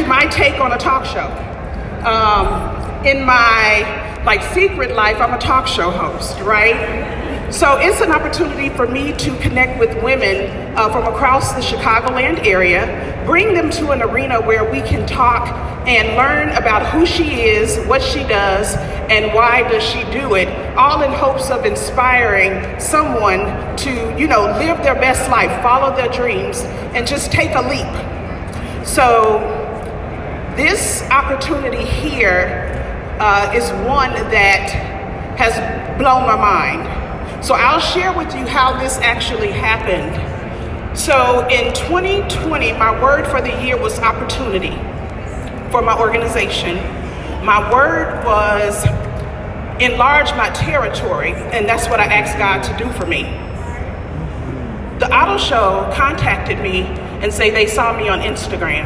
actually my take on a talk show. In my secret life, I'm a talk show host, right? So it's an opportunity for me to connect with women from across the Chicagoland area, bring them to an arena where we can talk and learn about who she is, what she does, and why does she do it, all in hopes of inspiring someone to, live their best life, follow their dreams, and just take a leap. So this opportunity here is one that has blown my mind. So I'll share with you how this actually happened. So in 2020, my word for the year was opportunity for my organization. My word was enlarge my territory, and that's what I asked God to do for me. The auto show contacted me and say they saw me on Instagram.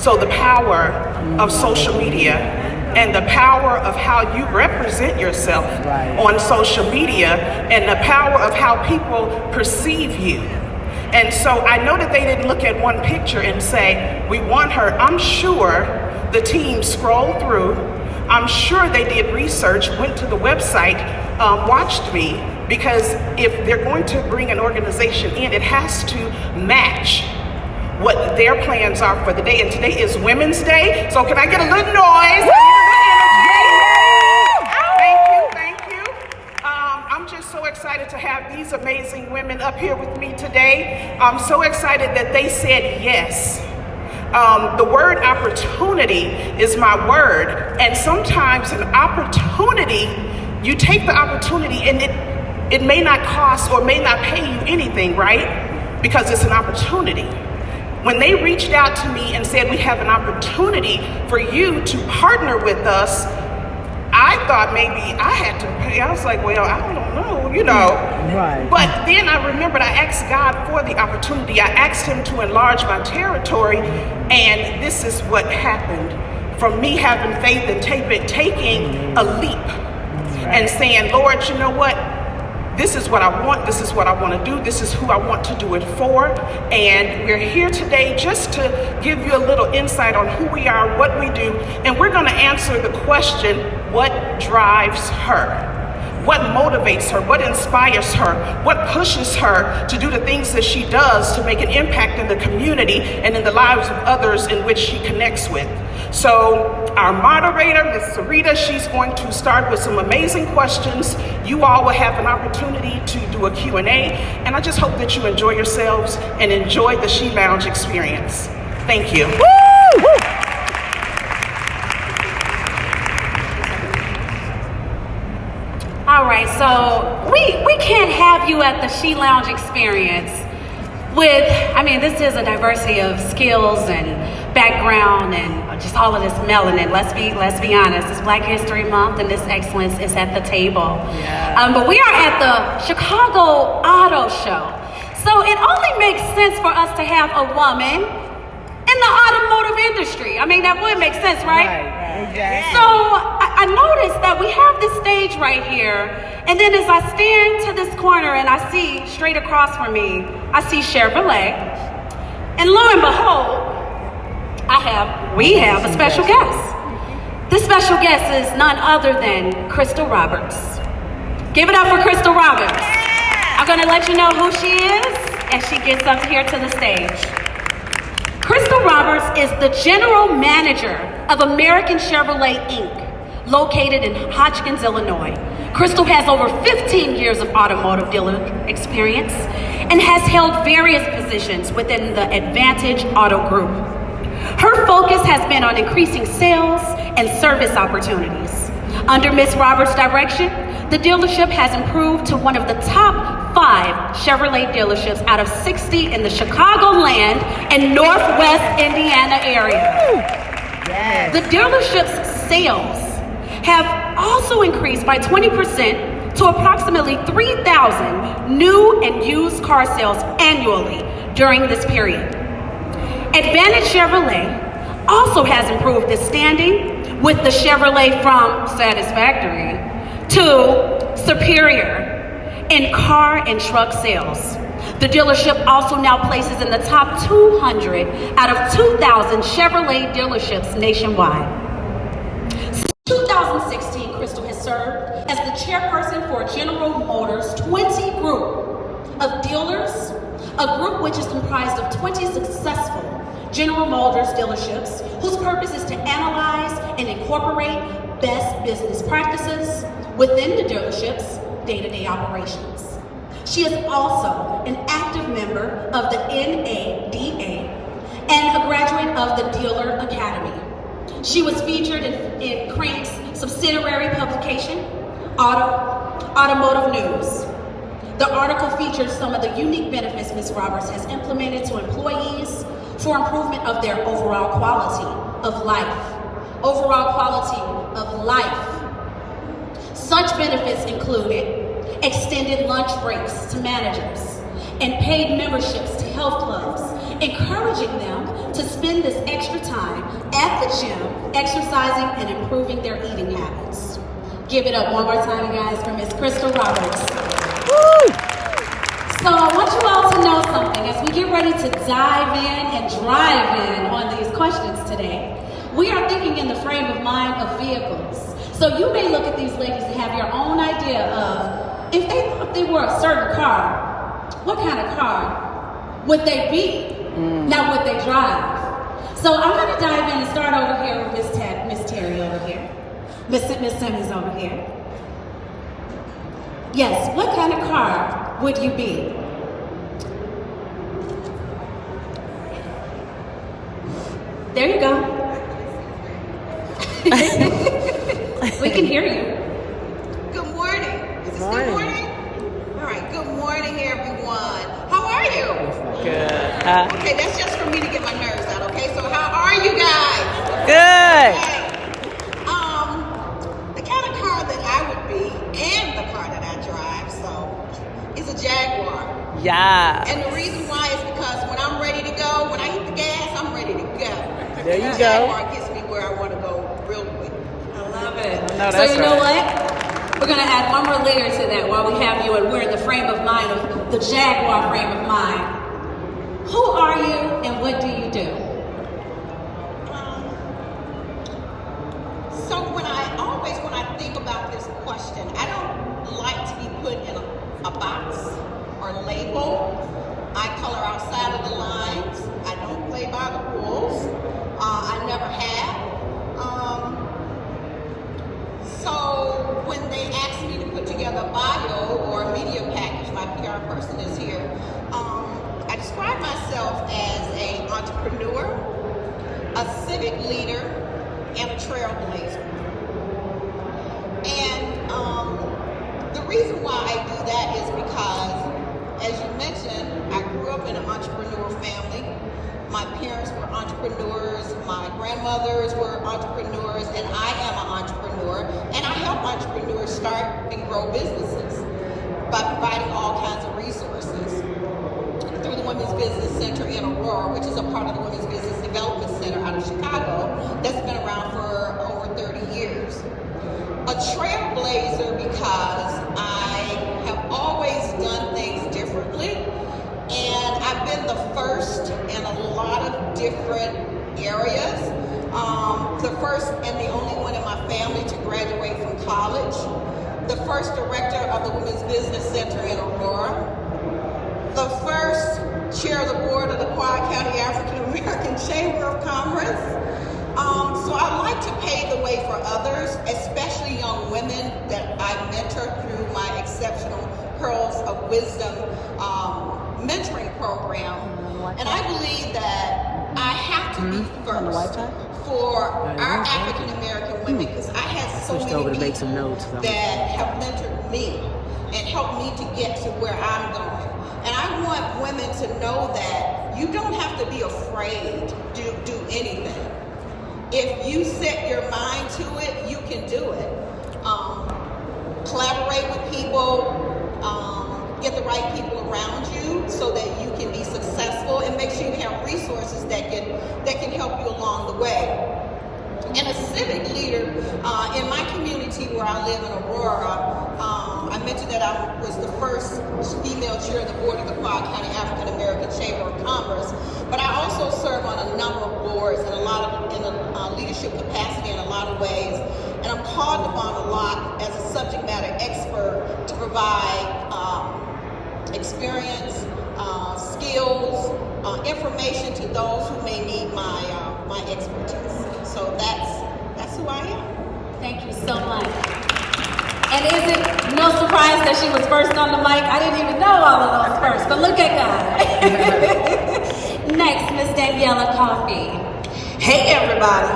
So the power of social media and the power of how you represent yourself on social media and the power of how people perceive you. And so I know that they didn't look at one picture and say, we want her. I'm sure the team scrolled through. I'm sure they did research, went to the website, watched me, because if they're going to bring an organization in, it has to match what their plans are for the day. And today is Women's Day. So can I get a little noise? Thank you. I'm just so excited to have these amazing women up here with me today. I'm so excited that they said yes. The word opportunity is my word. And sometimes an opportunity, you take the opportunity and it may not cost or may not pay you anything, right? Because it's an opportunity. When they reached out to me and said, we have an opportunity for you to partner with us, I thought maybe I had to pay. I was like, well, I don't know, Right. But then I remembered I asked God for the opportunity. I asked him to enlarge my territory, and this is what happened. From me having faith and taking a leap and saying, Lord, you know what? This is what I want. This is what I want to do. This is who I want to do it for. And we're here today just to give you a little insight on who we are, what we do. And we're going to answer the question, what drives her? What motivates her? What inspires her? What pushes her to do the things that she does to make an impact in the community and in the lives of others in which she connects with? So our moderator, Ms. Sarita, she's going to start with some amazing questions. You all will have an opportunity to do a Q&A, and I just hope that you enjoy yourselves and enjoy the She Lounge experience. Thank you. Woo! All right, so we can't have you at the She Lounge experience this is a diversity of skills and background and just all of this melanin. Let's be honest. It's Black History Month and this excellence is at the table. Yeah. But we are at the Chicago Auto Show. So it only makes sense for us to have a woman in the automotive industry. That would make sense, right? Exactly. So I noticed that we have this stage right here, and then as I stand to this corner and I see straight across from me, I see Chevrolet, and lo and behold, we have a special guest. This special guest is none other than Crystal Roberts. Give it up for Crystal Roberts. I'm gonna let you know who she is as she gets up here to the stage. Crystal Roberts is the general manager of American Chevrolet Inc., located in Hotchkiss, Illinois. Crystal has over 15 years of automotive dealer experience and has held various positions within the Advantage Auto Group. Her focus has been on increasing sales and service opportunities. Under Ms. Roberts' direction, the dealership has improved to one of the top 5 Chevrolet dealerships out of 60 in the Chicagoland and Northwest Indiana area. Yes. The dealership's sales have also increased by 20% to approximately 3,000 new and used car sales annually during this period. Advantage Chevrolet also has improved its standing with the Chevrolet from satisfactory to superior in car and truck sales. The dealership also now places in the top 200 out of 2,000 Chevrolet dealerships nationwide. Since 2016, Crystal has served as the chairperson for General Motors 20 Group of dealers, a group which is comprised of 20 successful General Motors dealerships whose purpose is to analyze and incorporate best business practices within the dealership's day-to-day operations. She is also an active member of the NADA and a graduate of the Dealer Academy. She was featured in Crank's subsidiary publication, Automotive News. The article features some of the unique benefits Ms. Roberts has implemented to employees for improvement of their overall quality of life. Overall quality of life. Such benefits included extended lunch breaks to managers and paid memberships to health clubs, encouraging them to spend this extra time at the gym, exercising and improving their eating habits. Give it up one more time, guys, for Ms. Crystal Roberts. Woo! So I want you all to know something. As we get ready to dive in and drive in on these questions today, we are thinking in the frame of mind of vehicles. So you may look at these ladies and have your own idea of, if they thought they were a certain car, what kind of car would they be? Now would they drive? So I'm going to dive in and start over here with Miss Terry over here. Miss Simmons over here. Yes, what kind of car would you be? There you go. We can hear you. Good morning. Is this good morning? All right, good morning, everyone. How are you? Good. Okay, that's just for me to get my nerves out, okay? So how are you guys? Good. Okay. The kind of car that I would be and the car that I drive, is a Jaguar. Yeah. And the reason why is because when I'm ready to go, when I hit the gas, I'm ready to go. There you the go. Jaguar gets me where I want to go real quick. I love it. No, So that's you know right. what? We're going to add one more layer to that while we have you and we're in the frame of mind of the Jaguar frame of mind. Who are you and what do you do? So when I think about this question, I don't like to be put in a box or label. I color outside of the lines. I don't play by the rules. I never have. So when they asked me to put together a bio or a media package, my PR person is here, I describe myself as an entrepreneur, a civic leader, and a trailblazer. And the reason why I do that is because, as you mentioned, I grew up in an entrepreneur family. My parents were entrepreneurs, my grandmothers were entrepreneurs, and I am an entrepreneur. And I help entrepreneurs start and grow businesses by providing all kinds of resources through the Women's Business Center in Aurora, which is a part of the Women's Business Development Center out of Chicago that's been around for over 30 years. A trailblazer because I have always done things differently, and I've been the first in a lot of different areas. The first and the only one in my family to graduate from college. The first director of the Women's Business Center in Aurora. The first chair of the board of the Quad County African American Chamber of Commerce. So I like to pave the way for others, especially young women that I mentor through my Exceptional Pearls of Wisdom mentoring program. And I believe that I have to be first for our African American women, because I had so many people that have mentored me and helped me to get to where I'm going. And I want women to know that you don't have to be afraid to do anything. If you set your mind to it, you can do it. Collaborate with people, get the right people around you so that you can be successful, and make sure you have resources that can help you along the way. and a civic leader in my community where I live in Aurora. I mentioned that I was the first female chair of the board of the Quad County African American Chamber of Commerce, but I also serve on a number of boards and in a leadership capacity in a lot of ways. And I'm called upon a lot as a subject matter expert to provide experience, skills, information to those who may need my expertise. So that's who I am. Thank you so much. And is it no surprise that she was first on the mic? I didn't even know all of those first, but look at God. Next, Miss Daniela Coffey. Hey everybody.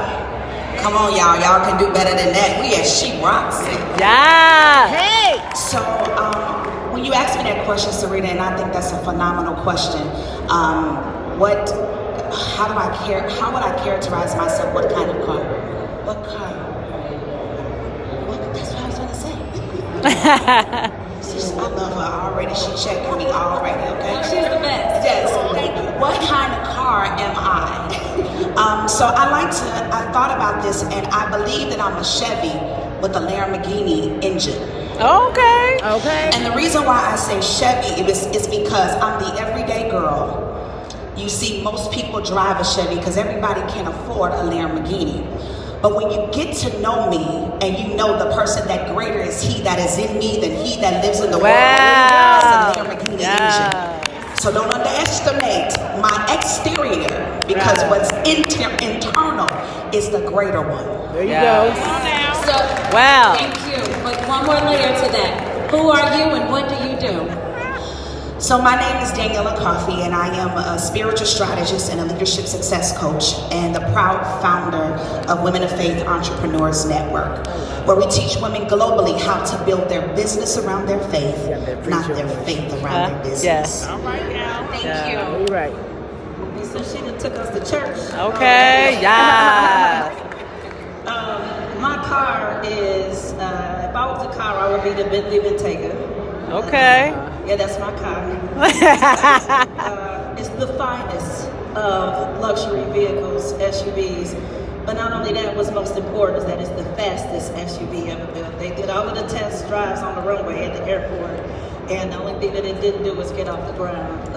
Come on y'all. Y'all can do better than that. We at She Rocks it. Yeah. Hey. So when you asked me that question, Sarita, and I think that's a phenomenal question. How would I characterize myself? What kind of car? What car? That's what I was gonna say. I love her already. She checking me already, okay? Oh, she's the best. Yes, thank you. What kind of car am I? So I thought about this, and I believe that I'm a Chevy with a Lamborghini engine. Okay. Okay. And the reason why I say Chevy is because I'm the everyday girl. You see, most people drive a Chevy because everybody can afford a Lamborghini. But when you get to know me and you know the person that greater is he that is in me than he that lives in the world, that's a Lamborghini engine. So don't underestimate my exterior because what's internal is the greater one. There you go. So, Wow. Thank you. But one more layer to that. Who are you and what do you do? So my name is Daniela Coffey, and I am a spiritual strategist and a leadership success coach and the proud founder of Women of Faith Entrepreneurs Network, where we teach women globally how to build their business around their faith, not their faith around their business. Yes. Thank you. You're right. So she done took us to church. Okay. Yeah. My car is, if I was a car, I would be the Bentley Bentayga. Okay. Yeah, that's my car. It's the finest of luxury vehicles, SUVs. But not only that, what's most important is that it's the fastest SUV ever built. They did all of the test drives on the runway at the airport, and the only thing that it didn't do was get off the ground.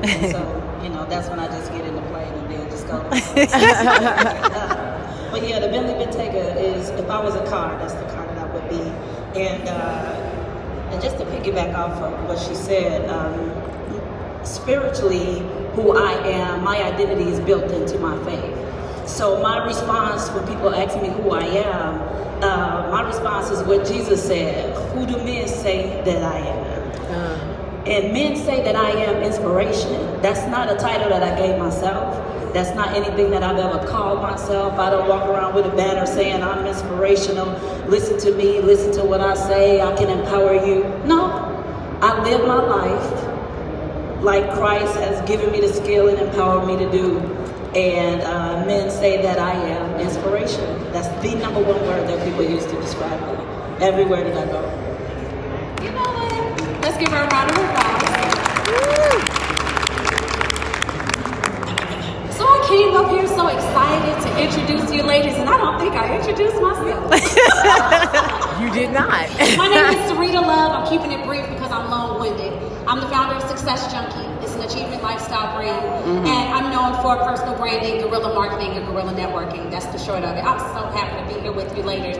And so, that's when I just get in the plane and then just go. But yeah, the Bentley Bentayga is, if I was a car, that's the car that I would be. And just to piggyback off of what she said, spiritually, who I am, my identity is built into my faith. So my response when people ask me who I am, my response is what Jesus said, who do men say that I am? And men say that I am inspiration. That's not a title that I gave myself. That's not anything that I've ever called myself. I don't walk around with a banner saying I'm inspirational. Listen to me, listen to what I say, I can empower you. No, I live my life like Christ has given me the skill and empowered me to do. And men say that I am inspiration. That's the number one word that people use to describe me. Everywhere that I go. You know what? Let's give her a round of applause. So I came up here so excited to introduce you ladies, and I don't think I introduced myself. You did not. My name is Sarita Love. I'm keeping it brief because I'm long-winded. I'm the founder of Success Junkie. It's an achievement lifestyle brand, and I'm known for personal branding, guerrilla marketing, and guerrilla networking. That's the short of it. I'm so happy to be here with you ladies.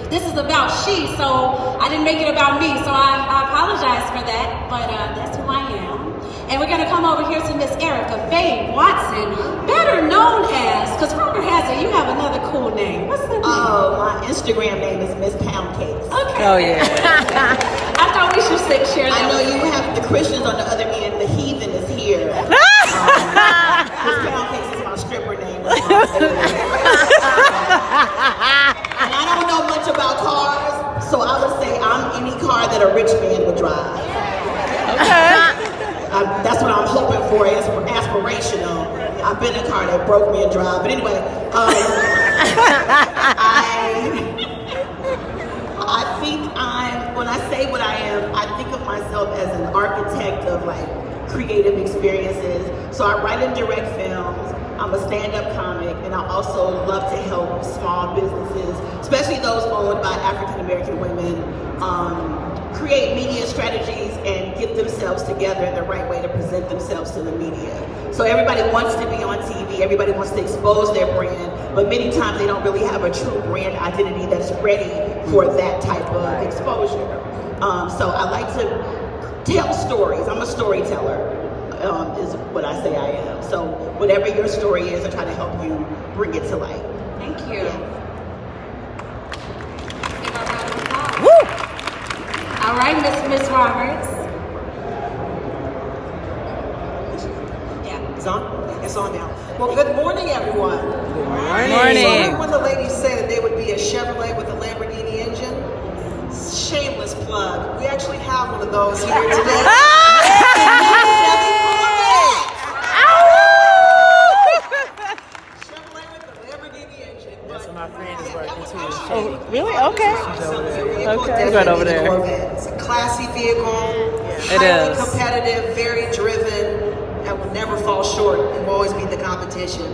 This is about she, so I didn't make it about me, so I apologize for that, but that's who I am. And we're going to come over here to Miss Erica Faye Watson, better known as, because rumor has it, you have another cool name. What's the name? Oh, my Instagram name is Miss Pound Cakes. Okay. Oh yeah. I thought we should share that. I know with you have the Christians on the other end, the heathen is here. Miss Pound Cakes is my stripper name. And I don't know much about cars, so I would say I'm any car that a rich man would drive. Okay. That's what I'm hoping for, aspirational. I've been in a car that broke me and drive. But anyway, I think when I say what I am, I think of myself as an architect of like creative experiences. So I write and direct films. I'm a stand-up comic, and I also love to help small businesses, especially those owned by African American women, create media strategies and get themselves together in the right way to present themselves to the media. So everybody wants to be on TV, everybody wants to expose their brand, but many times they don't really have a true brand identity that's ready for that type of exposure. So I like to tell stories. I'm a storyteller, is what I say I am. So whatever your story is, I try to help you bring it to light. Thank you. Yeah. Give her a round of applause. Woo! All right, Miss Roberts. Yeah, it's on? It's on now. Well, good morning, everyone. Good So morning. when the ladies said that they would be a Chevrolet with a Lamborghini engine, shameless plug. We actually have one of those here today. Chevy Chevrolet with the Lamborghini engine. That's what my friend is Yeah, working that was too. actually- Oh, really? Okay. Okay, it's right over there. Corvette. It's a classy vehicle, It highly is. competitive, very driven, and will never fall short. It will always beat the competition.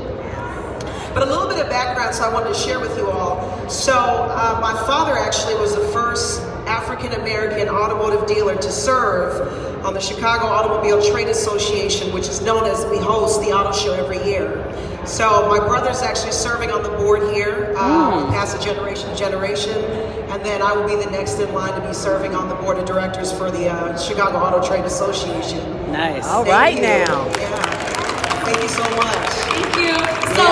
But a little bit of background, so I wanted to share with you all. So my father actually was the first African-American automotive dealer to serve on the Chicago Automobile Trade Association, which is known as, we host the auto show every year. So my brother's actually serving on the board here, we pass it generation to generation, and then I will be the next in line to be serving on the board of directors for the Chicago Auto Trade Association. Nice. All Thank right you. now. Yeah. Thank you so much. Thank you. So,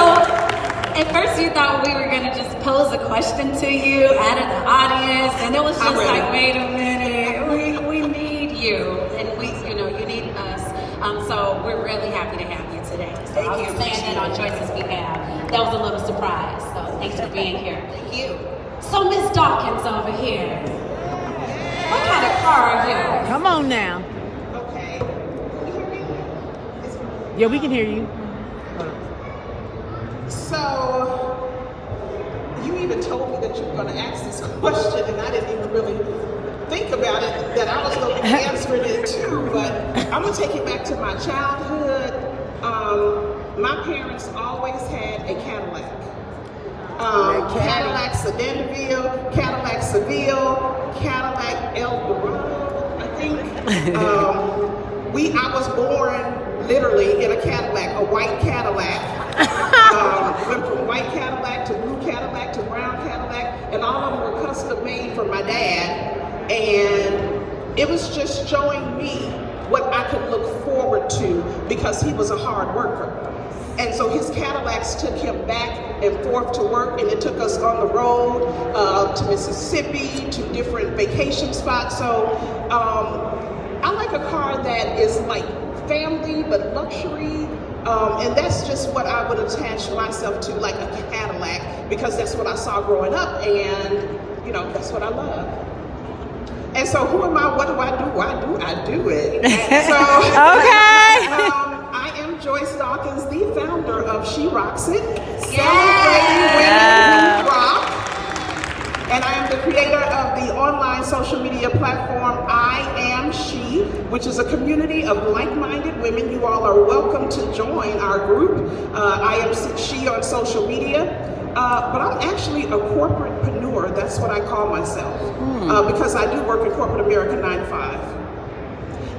at first you thought we were gonna just pose a question to you out of the audience, and it was just I'm ready. like, wait a minute, we need you, and you need us. So we're really happy to have you today. So Thank I you. was saying that on Joyce's behalf. That was a little surprise. So thanks for being here. Thank you. So Miss Dawkins over here, what kind of car are you? Come on now. Okay. Can you hear me? Yeah, we can hear you. So, you even told me that you were going to ask this question, and I didn't even really think about it, that I was going to be answering it too, but I'm going to take it back to my childhood. My parents always had a Cadillac. Cadillac Sedanville, Cadillac Seville, Cadillac Eldorado, I think. I was born literally in a Cadillac, a white Cadillac. Went from white Cadillac to blue Cadillac to brown Cadillac, and all of them were custom made for my dad. And it was just showing me what I could look forward to because he was a hard worker. And so his Cadillacs took him back and forth to work, and it took us on the road to Mississippi, to different vacation spots. So I like a car that is like family but luxury. And that's just what I would attach myself to, like a Cadillac, because that's what I saw growing up, and that's what I love. And so who am I? What do I do? I do it. And so Okay. I am Joyce Dawkins, the founder of She Rocks It, Yeah. celebrating women who rock. And I am the creator of the online social media platform I Am She, which is a community of like-minded women. You all are welcome to join our group. I Am She on social media. But I'm actually a corporatepreneur. That's what I call myself. Because I do work in corporate America 9 to 5.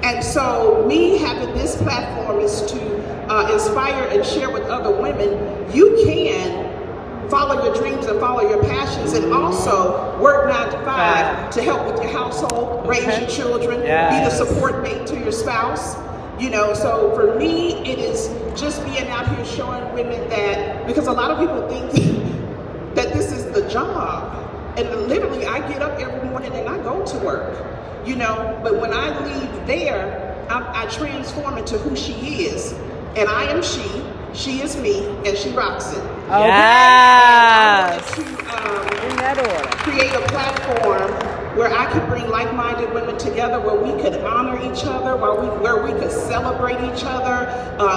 And so me having this platform is to inspire and share with other women. You can follow your dreams and follow your passions, and also work 9 to 5 to help with your household, raise your children, be the support mate to your spouse. So for me, it is just being out here showing women that, because a lot of people think that this is the job. And literally, I get up every morning and I go to work, but when I leave there, I transform into who she is. And I am she is me, and she rocks it. Yes. And I wanted In that order. to create a platform where I could bring like-minded women together, where we could honor each other, where we could celebrate each other,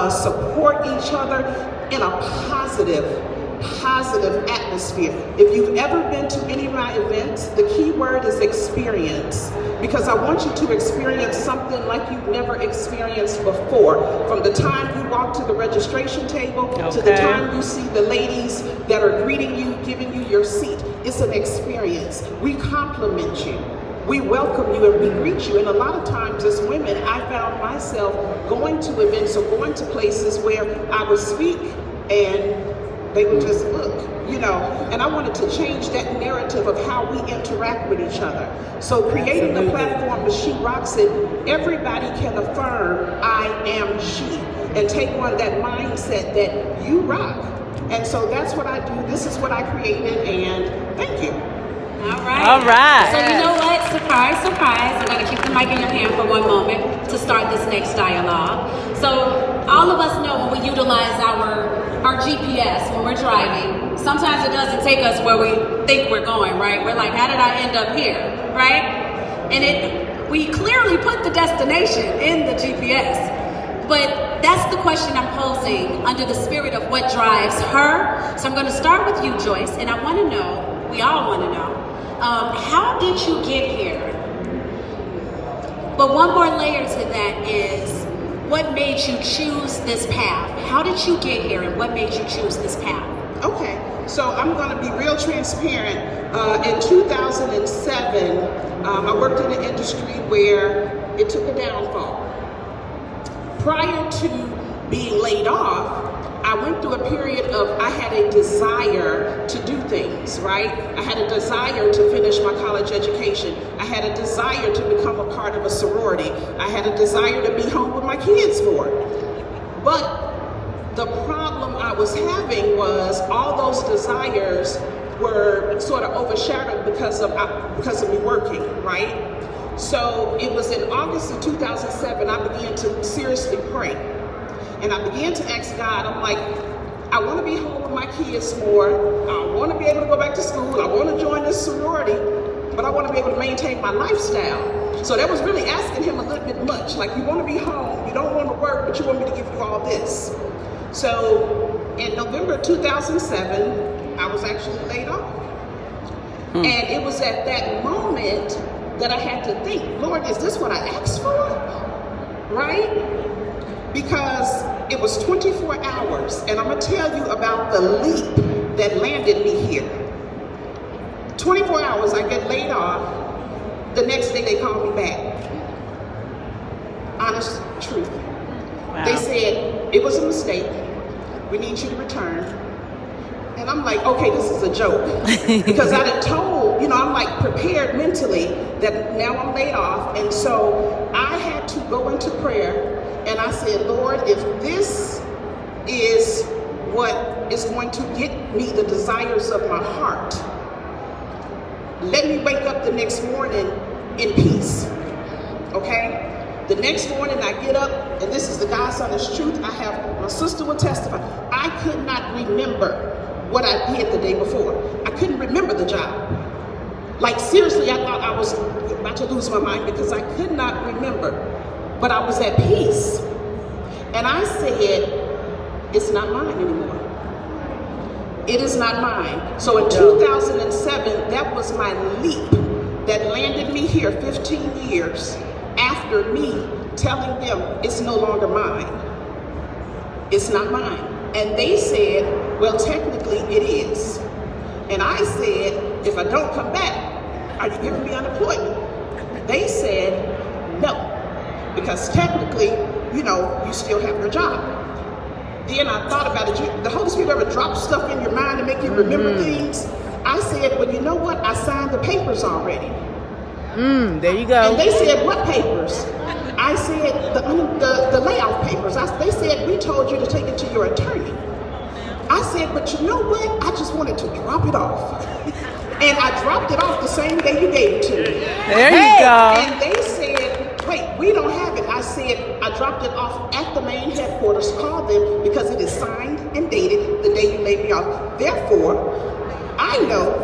support each other in a positive positive atmosphere. If you've ever been to any of my events, the key word is experience, because I want you to experience something like you've never experienced before. From the time you walk to the registration table to the time you see the ladies that are greeting you, giving you your seat, it's an experience. We compliment you. We welcome you and we greet you. And a lot of times as women, I found myself going to events or going to places where I would speak and they would just look, you know, and I wanted to change that narrative of how we interact with each other. So creating the platform that She Rocks It, everybody can affirm I am she and take on that mindset that you rock. And so that's what I do. This is what I created, and thank you. All right. All right. So you know what? Surprise, surprise. I'm going to keep the mic in your hand for one moment to start this next dialogue. So all of us know when we utilize our GPS when we're driving, sometimes it doesn't take us where we think we're going, right? We're like, how did I end up here, right? And we clearly put the destination in the GPS. But that's the question I'm posing under the spirit of what drives her. So I'm going to start with you, Joyce, and I want to know, we all want to know, how did you get here? But one more layer to that is, what made you choose this path? How did you get here and what made you choose this path? Okay, so I'm going to be real transparent. In 2007, I worked in an industry where it took a downfall. Prior to being laid off, I went through a period of, I had a desire to do things, right? I had a desire to finish my college education. I had a desire to become a part of a sorority. I had a desire to be home with my kids more. But the problem I was having was all those desires were sort of overshadowed because of me working, right? So it was in August of 2007, I began to seriously pray. And I began to ask God, I'm like, I want to be home with my kids more. I want to be able to go back to school. I want to join this sorority, but I want to be able to maintain my lifestyle. So that was really asking him a little bit much. Like, you want to be home, you don't want to work, but you want me to give you all this. So in November 2007, I was actually laid off. And it was at that moment that I had to think, Lord, is this what I asked for? Right? Because it was 24 hours, and I'm gonna tell you about the leap that landed me here. 24 hours, I get laid off. The next day they call me back. Honest truth. Wow. They said, it was a mistake. We need you to return. And I'm like, okay, this is a joke. Because I done told, you know, I'm like prepared mentally that now I'm laid off. And so I had to go into prayer. And I said, Lord, if this is what is going to get me the desires of my heart, let me wake up the next morning in peace, okay? The next morning I get up, and this is the God's honest truth, my sister will testify, I could not remember what I did the day before. I couldn't remember the job. Like, seriously, I thought I was about to lose my mind because I could not remember. But I was at peace. And I said, it's not mine anymore. It is not mine. So in 2007, that was my leap that landed me here 15 years after me telling them it's no longer mine. It's not mine. And they said, well, technically it is. And I said, if I don't come back, are you giving me unemployment? They said, no. Because technically, you know, you still have your job. Then I thought about it. The Holy Spirit ever drops stuff in your mind to make you remember things? I said, well, you know what? I signed the papers already. There you go. And they said, what papers? I said, the layoff papers. They said, we told you to take it to your attorney. I said, but you know what? I just wanted to drop it off. And I dropped it off the same day you gave it to me. There you go. And they said, wait, we don't have it. I said, I dropped it off at the main headquarters. Call them because it is signed and dated the day you laid me off. Therefore, I know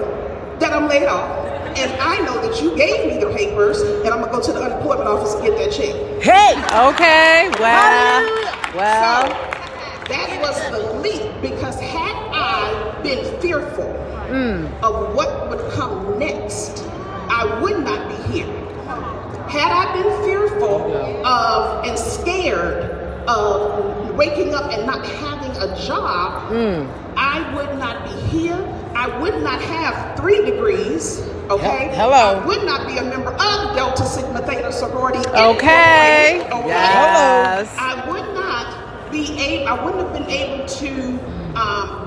that I'm laid off. And I know that you gave me the papers, and I'm gonna go to the unemployment office and get that check. Hey! Okay, well. So that was the leap, because had I been fearful of what would come next, I would not be here. Had I been fearful of and scared of waking up and not having a job, I would not be here. I would not have 3 degrees, okay? Hello. I would not be a member of Delta Sigma Theta Sorority. Okay. Incorporated, okay? Yes. I would not be able, I wouldn't have been able to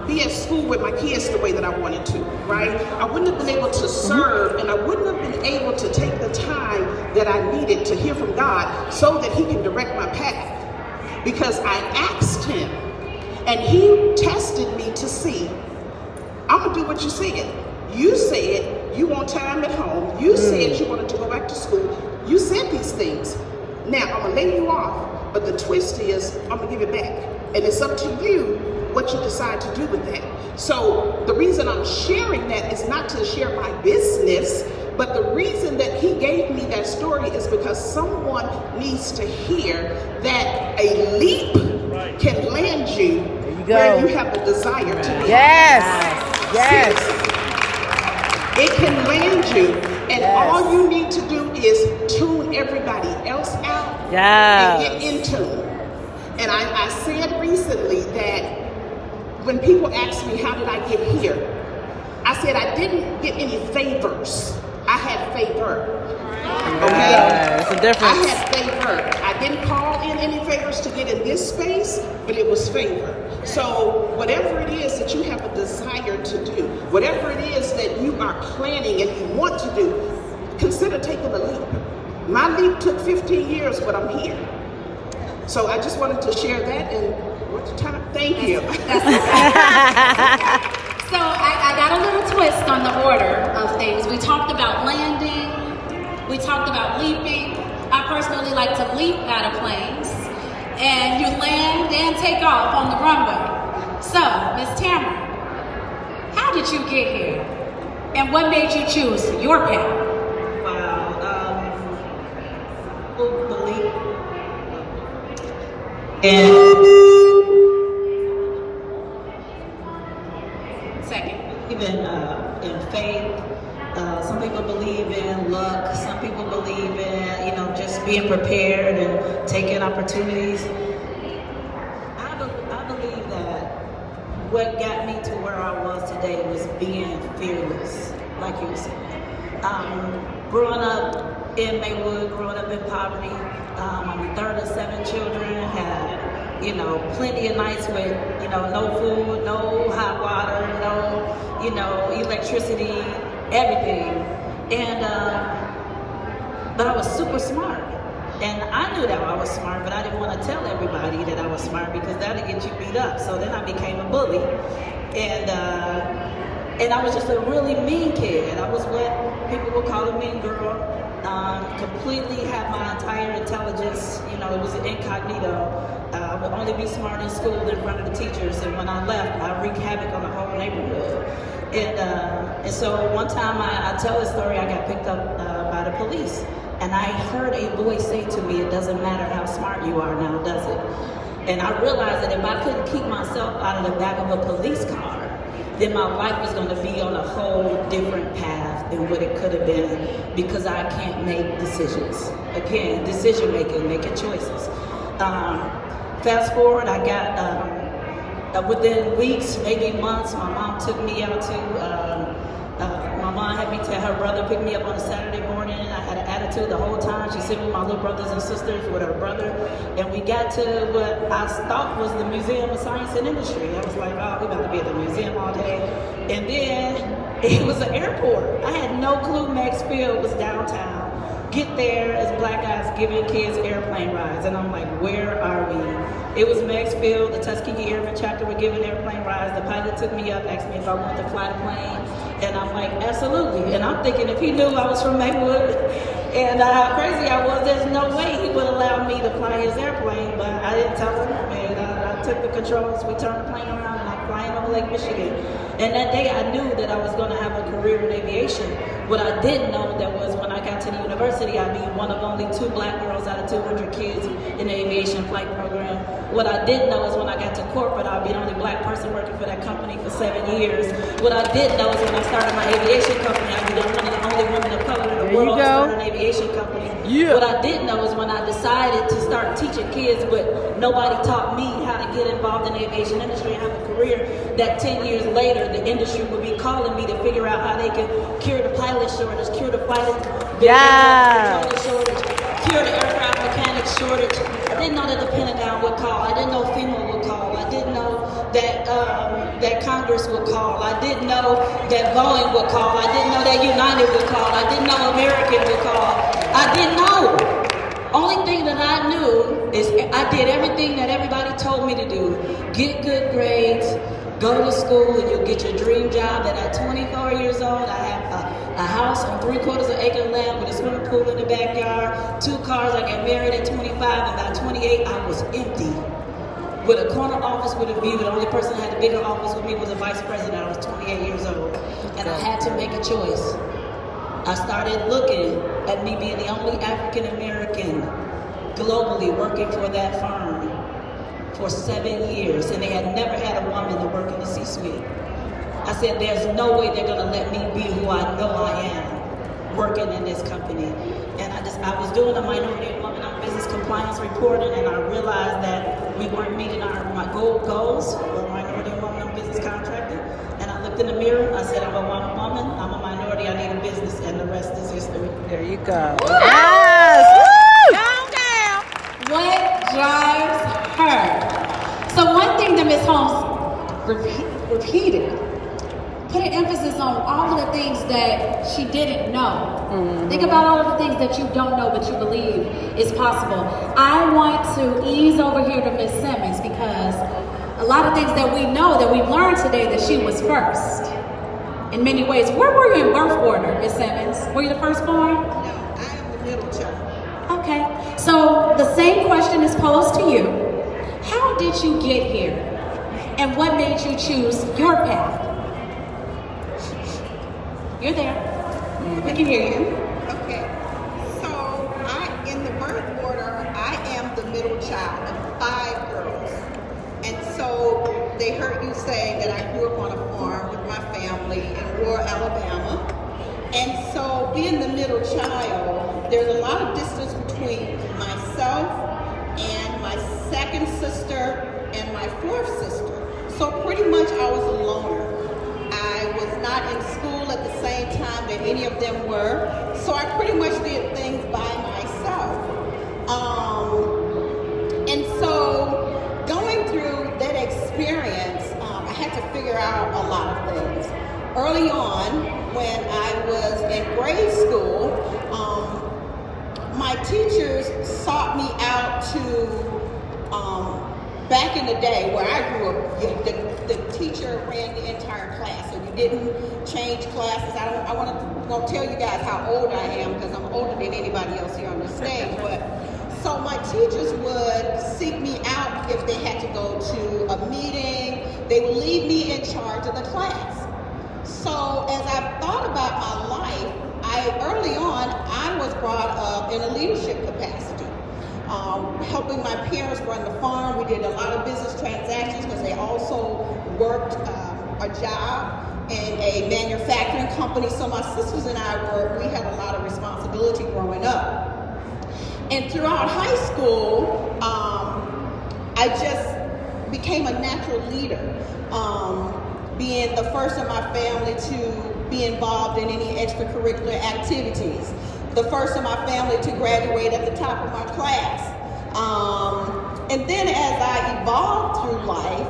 be at school with my kids the way that I wanted to, right? I wouldn't have been able to serve, and I wouldn't have been able to take the time that I needed to hear from God so that He can direct my path. Because I asked Him, and He tested me to see, I'm gonna do what you said. You said you want time at home. You said you wanted to go back to school. You said these things. Now I'm gonna lay you off, but the twist is I'm gonna give it back. And it's up to you what you decide to do with that. So the reason I'm sharing that is not to share my business, but the reason that He gave me that story is because someone needs to hear that a leap can land you where you have a desire to be. Yes. Yes. It can land you, and all you need to do is tune everybody else out and get in tune. And I said recently that when people ask me, how did I get here? I said I didn't get any favors. I had favor. Okay? It's a difference. I had favor. I didn't call in any favors to get in this space, but it was favor. So whatever it is that you have a desire to do, whatever it is that you are planning and you want to do, consider taking a leap. My leap took 15 years, but I'm here. So I just wanted to share that, and what's the time? Thank you. So I got a little twist on the order of things. We talked about landing, we talked about leaping. I personally like to leap out of planes, and you land and take off on the runway. So, Miss Tamara, how did you get here? And what made you choose your path? Belief. And even in faith, some people believe in luck, some people believe in, just being prepared and taking opportunities. I believe that what got me to where I was today was being fearless, like you said. Growing up in Maywood, growing up in poverty, I'm the third of 7 children, had plenty of nights with, no food, no hot water, no, electricity, everything. And, but I was super smart. And I knew that I was smart, but I didn't want to tell everybody that I was smart because that'd get you beat up. So then I became a bully. And I was just a really mean kid. I was what people would call a mean girl. Completely had my entire intelligence, it was incognito. I would only be smart in school in front of the teachers, and when I left, I wreaked havoc on the whole neighborhood. And so one time I tell this story, I got picked up by the police, and I heard a voice say to me, "It doesn't matter how smart you are now, does it?" And I realized that if I couldn't keep myself out of the back of a police car, then my life was going to be on a whole different path than what it could have been, because I can't make decisions. Again, decision making, making choices. Fast forward, I got, within weeks, maybe months, my mom took me out to, my mom had me to her brother pick me up on a Saturday morning. I had an attitude the whole time. She sent me with my little brothers and sisters with her brother. And we got to what I thought was the Museum of Science and Industry. I was like, oh, we about to be at the museum all day. And then it was an airport. I had no clue Maxfield was downtown. Get there as black guys giving kids airplane rides. And I'm like, where are we? It was Maxfield, the Tuskegee Airmen chapter were giving airplane rides. The pilot took me up, asked me if I wanted to fly the plane. And I'm like, absolutely. And I'm thinking if he knew I was from Maywood and how crazy I was, there's no way he would allow me to fly his airplane. But I didn't tell him. And I took the controls. We turned the plane around and I'm flying over Lake, Michigan. And that day I knew that I was going to have a career in aviation. What I didn't know that was when I got to the university, I'd be one of only 2 black girls out of 200 kids in the aviation flight program. What I didn't know is when I got to corporate, I'd be the only black person working for that company for 7 years. What I didn't know is when I started my aviation company, I'd be one of the only women of color in the world to start an aviation company. Yeah. What I didn't know is when I decided to start teaching kids, but nobody taught me how to get involved in the aviation industry and have a career, that 10 years later, the industry would be calling me to figure out how they could cure the pilot shortage, cure the pilot shortage, cure the aircraft mechanic shortage. I didn't know that the Pentagon would call. I didn't know FEMA would call. I didn't know that that Congress would call. I didn't know that Boeing would call. I didn't know that United would call. I didn't know American would call. I didn't know. Only thing that I knew is I did everything that everybody told me to do. Get good grades, go to school, and you'll get your dream job. And at 24 years old, I have a house on 3/4 acre land with a swimming pool in the backyard, 2 cars. I got married at 25, and by 28, I was empty. With a corner office with a view, the only person that had a bigger office with me was a vice president. I was 28 years old, and I had to make a choice. I started looking at me being the only African American globally working for that firm for 7 years, and they had never had a woman to work in the C-suite. I said, there's no way they're gonna let me be who I know I am working in this company. And I was doing a minority and woman on business compliance reporting, and I realized that we weren't meeting my goals for minority and woman on business contracting. And I looked in the mirror, I said, I'm a woman, I'm a minority, I need a business, and the rest is history. There you go. Yes. Woo! Calm down. What drives her? So one thing that Ms. Holmes repeated, put an emphasis on all of the things that she didn't know. Think about all of the things that you don't know but you believe is possible. I want to ease over here to Ms. Simmons because a lot of things that we know that we've learned today that she was first. In many ways. Where were you in birth order, Ms. Simmons? Were you the firstborn? No, I am the middle child. Okay. So the same question is posed to you. How did you get here? And what made you choose your path? You're there. We can hear you. Okay. So in the birth order, I am the middle child of 5 girls. And so they heard you say that I grew up on a farm with my family in rural Alabama. And so being the middle child, there's a lot of distance between myself and my second sister and my 4th sister. So pretty much I was a loner. I was not in school at the same time that any of them were. So I pretty much did things by myself. And so going through that experience, I had to figure out a lot of things. Early on, when I was in grade school, my teachers sought me out to, back in the day where I grew up, the teacher ran the entire class, so you didn't change classes. I want to tell you guys how old I am because I'm older than anybody else here on the stage, but so my teachers would seek me out if they had to go to a meeting. They would leave me in charge of the class. So as I thought about my life, early on, I was brought up in a leadership capacity. Helping my parents run the farm. We did a lot of business transactions because they also worked a job in a manufacturing company. So my sisters and we had a lot of responsibility growing up. And throughout high school, I just became a natural leader, being the first in my family to be involved in any extracurricular activities, the first in my family to graduate at the top of my class. And then as I evolved through life,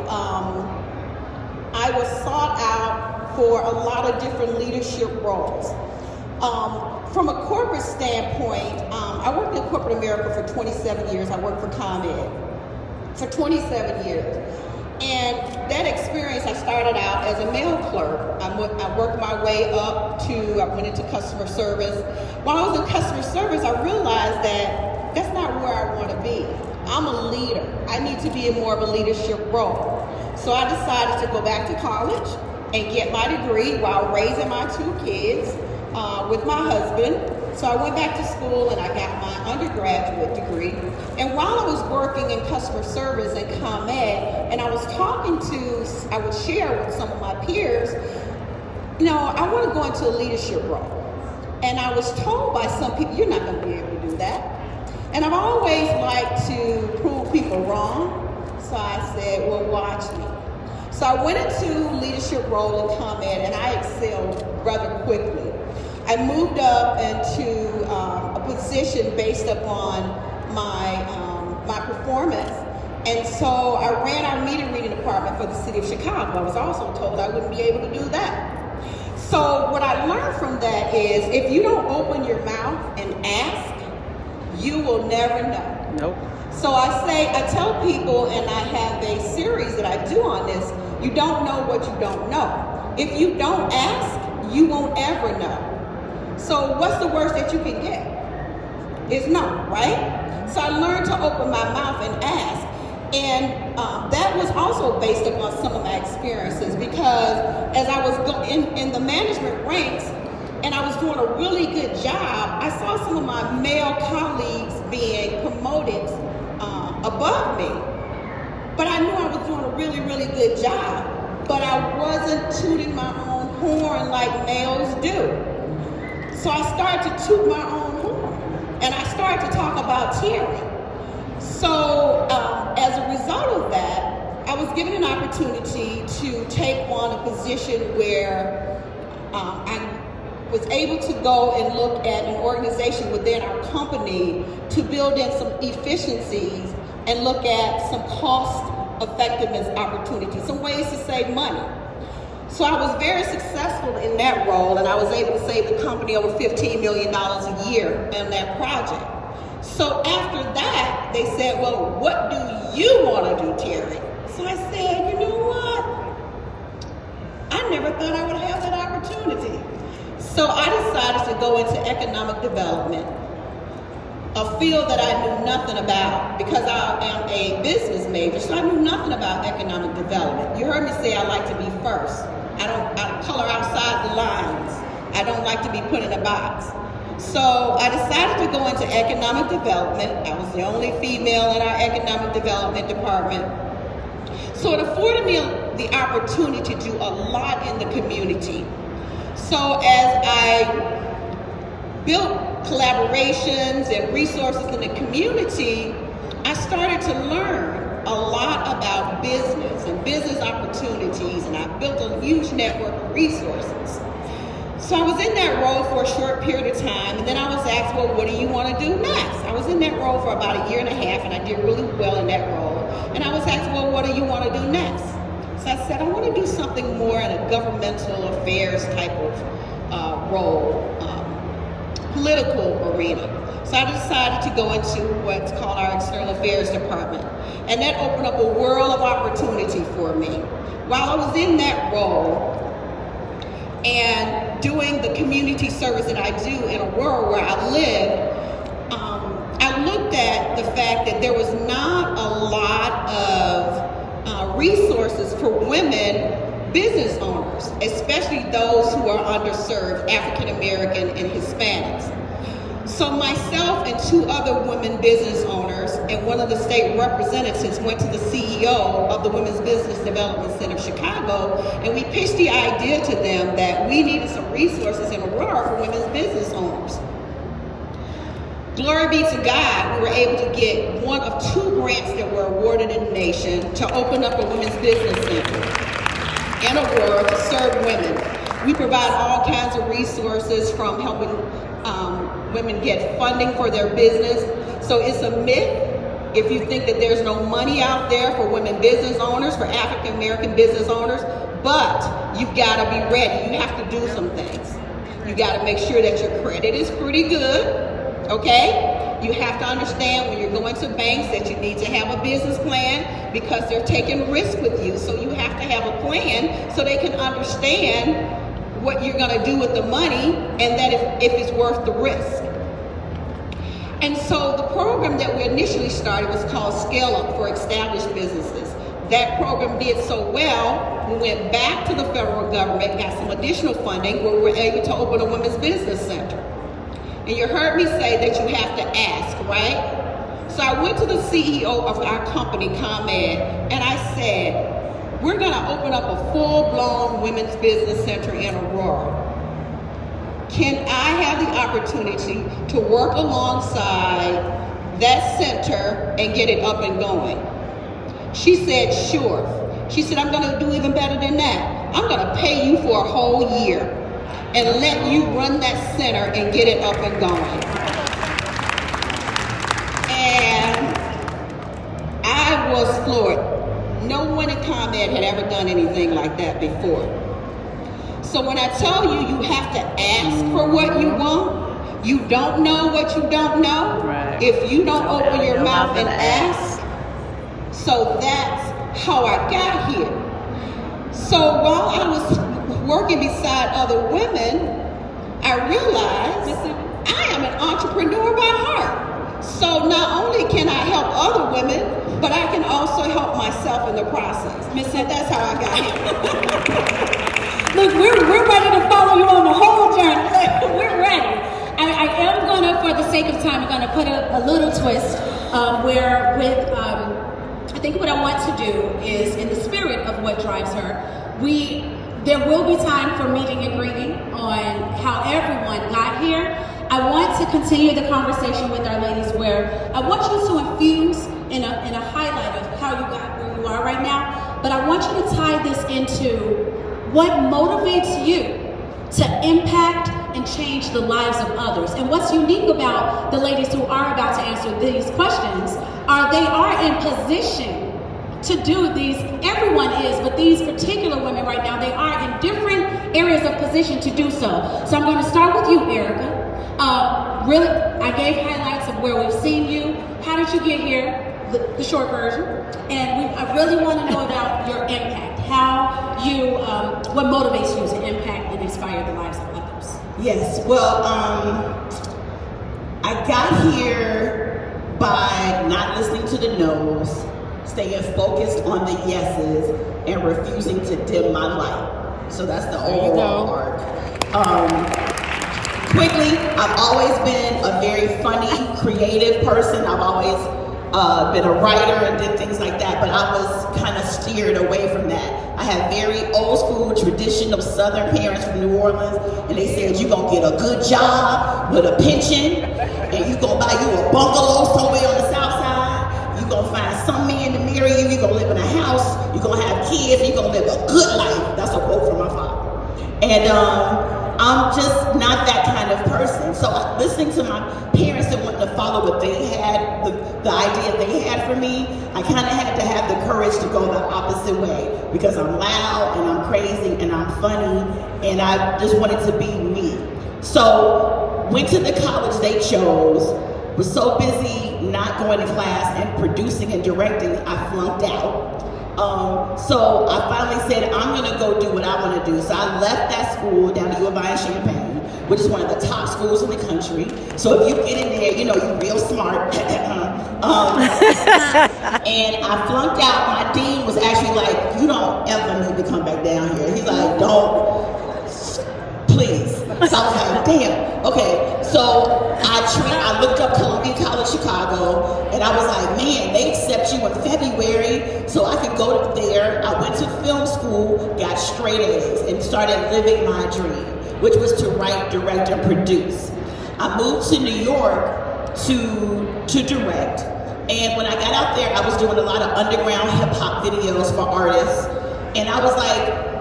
I was sought out for a lot of different leadership roles. From a corporate standpoint, I worked in corporate America for 27 years. I worked for ComEd for 27 years. And that experience, I started out as a mail clerk. I worked my way up I went into customer service. While I was in customer service, I realized that that's not where I want to be. I'm a leader. I need to be in more of a leadership role. So I decided to go back to college and get my degree while raising my 2 kids with my husband. So I went back to school and I got my undergraduate degree. And while I was working in customer service and ComEd, and I would share with some of my peers, I want to go into a leadership role. And I was told by some people, you're not going to be able to do that. And I've always liked to prove people wrong. So I said, well, watch me. So I went into leadership role in ComEd and I excelled rather quickly. I moved up into a position based upon my performance. And so I ran our meter reading department for the city of Chicago. I was also told I wouldn't be able to do that. So what I learned from that is if you don't open your mouth and ask, you will never know. Nope. So I tell people, and I have a series that I do on this, you don't know what you don't know. If you don't ask, you won't ever know. So what's the worst that you can get? It's no, right? So I learned to open my mouth and ask. And that was also based upon some of my experiences because as I was in the management ranks and I was doing a really good job, I saw some of my male colleagues being promoted above me. But I knew I was doing a really, really good job, but I wasn't tooting my own horn like males do. So I started to toot my own horn and I started to talk about tyranny. So as a result of that, I was given an opportunity to take on a position where I was able to go and look at an organization within our company to build in some efficiencies and look at some cost effectiveness opportunities, some ways to save money. So I was very successful in that role and I was able to save the company over $15 million a year on that project. So after that, they said, well, what do you want to do, Terry? So I said, you know what? I never thought I would have that opportunity. So I decided to go into economic development, a field that I knew nothing about because I am a business major, so I knew nothing about economic development. You heard me say I like to be first. I don't color outside the lines. I don't like to be put in a box. So I decided to go into economic development. I was the only female in our economic development department. So it afforded me the opportunity to do a lot in the community. So as I built collaborations and resources in the community, I started to learn a lot about business and business opportunities, and I built a huge network of resources. So I was in that role for a short period of time, and then I was asked, well, what do you want to do next? I was in that role for about 1.5 years, and I did really well in that role. And I was asked, well, what do you want to do next? So I said, I want to do something more in a governmental affairs type of role, political arena. So I decided to go into what's called our External Affairs Department. And that opened up a world of opportunity for me. While I was in that role and doing the community service that I do in a world where I live, I looked at the fact that there was not a lot of resources for women business owners, especially those who are underserved, African American and Hispanics. So myself and 2 other women business owners and one of the state representatives went to the CEO of the Women's Business Development Center of Chicago, and we pitched the idea to them that we needed some resources in Aurora for women's business owners. Glory be to God, we were able to get one of 2 grants that were awarded in the nation to open up a women's business center in Aurora to serve women. We provide all kinds of resources from helping women get funding for their business. So it's a myth if you think that there's no money out there for women business owners, for African American business owners, but you've got to be ready. You have to do some things. You got to make sure that your credit is pretty good, okay? You have to understand when you're going to banks that you need to have a business plan because they're taking risk with you. So you have to have a plan so they can understand what you're going to do with the money and that if it's worth the risk. And so the program that we initially started was called Scale Up for Established Businesses. that program did so well, we went back to the federal government, got some additional funding where we were able to open a women's business center. And you heard me say that you have to ask, right? So I went to the CEO of our company, ComEd, and I said, we're gonna open up a full-blown women's business center in Aurora. Can I have the opportunity to work alongside that center and get it up and going? She said, sure. She said, I'm gonna do even better than that. I'm gonna pay you for a whole year and let you run that center and get it up and going. And I was floored. No one at ComEd had ever done anything like that before. So when I tell you, you have to ask for what you want, you don't know what you don't know, Right. if you don't open your mouth and ask. So that's how I got here. So while I was working beside other women, I realized I am an entrepreneur by heart. So not only can I help other women, but I can also help myself in the process. Miss Cynthia, that's how I got here. Look, we're ready to follow you on the whole journey. We're ready. I am gonna, for the sake of time, I'm gonna put a little twist I think what I want to do is, in the spirit of what drives her, there will be time for meeting and greeting on how everyone got here. I want to continue the conversation with our ladies where I want you to infuse in a highlight of how you got where you are right now, but I want you to tie this into what motivates you to impact and change the lives of others. And what's unique about the ladies who are about to answer these questions are they are in position to do these. Everyone is, but these particular women right now, they are in different areas of position to do so. So I'm going to start with you, Erica. Really, I gave highlights of where we've seen you. How did you get here? The short version. And I really want to know about your impact. How you, what motivates you to impact and inspire the lives of others? Yes, well, I got here by not listening to the no's, staying focused on the yeses, and refusing to dim my light. So that's the overall arc. Quickly, I've always been a very funny, creative person. I've always been a writer and did things like that, but I was kind of steered away from that. I had very old school, traditional Southern parents from New Orleans, and they said, you're gonna get a good job with a pension, and you're gonna buy you a bungalow somewhere on the South Side, you're gonna find some man to marry you, you're gonna live in a house, you're gonna have kids, and you're gonna live a good life. That's a quote from my father. And I'm just not that kind of person. So listening to my parents and wanting to follow what they had, the idea they had for me, I kind of had to have the courage to go the opposite way because I'm loud and I'm crazy and I'm funny and I just wanted to be me. So went to the college they chose, was so busy not going to class and producing and directing, I flunked out. So I finally said, I'm gonna go do what I wanna do. So I left that school down to U of I in Champaign, which is one of the top schools in the country. So if you get in there, you know, you're real smart. And I flunked out. My dean was actually like, you don't ever need to come back down here. He's like, don't, please. So I was like, damn, okay. So I looked up Columbia College Chicago, and I was like, man, they accept you in February, so I could go there. I went to film school, got straight A's, and started living my dream, which was to write, direct, and produce. I moved to New York to direct, and when I got out there, I was doing a lot of underground hip-hop videos for artists, and I was like,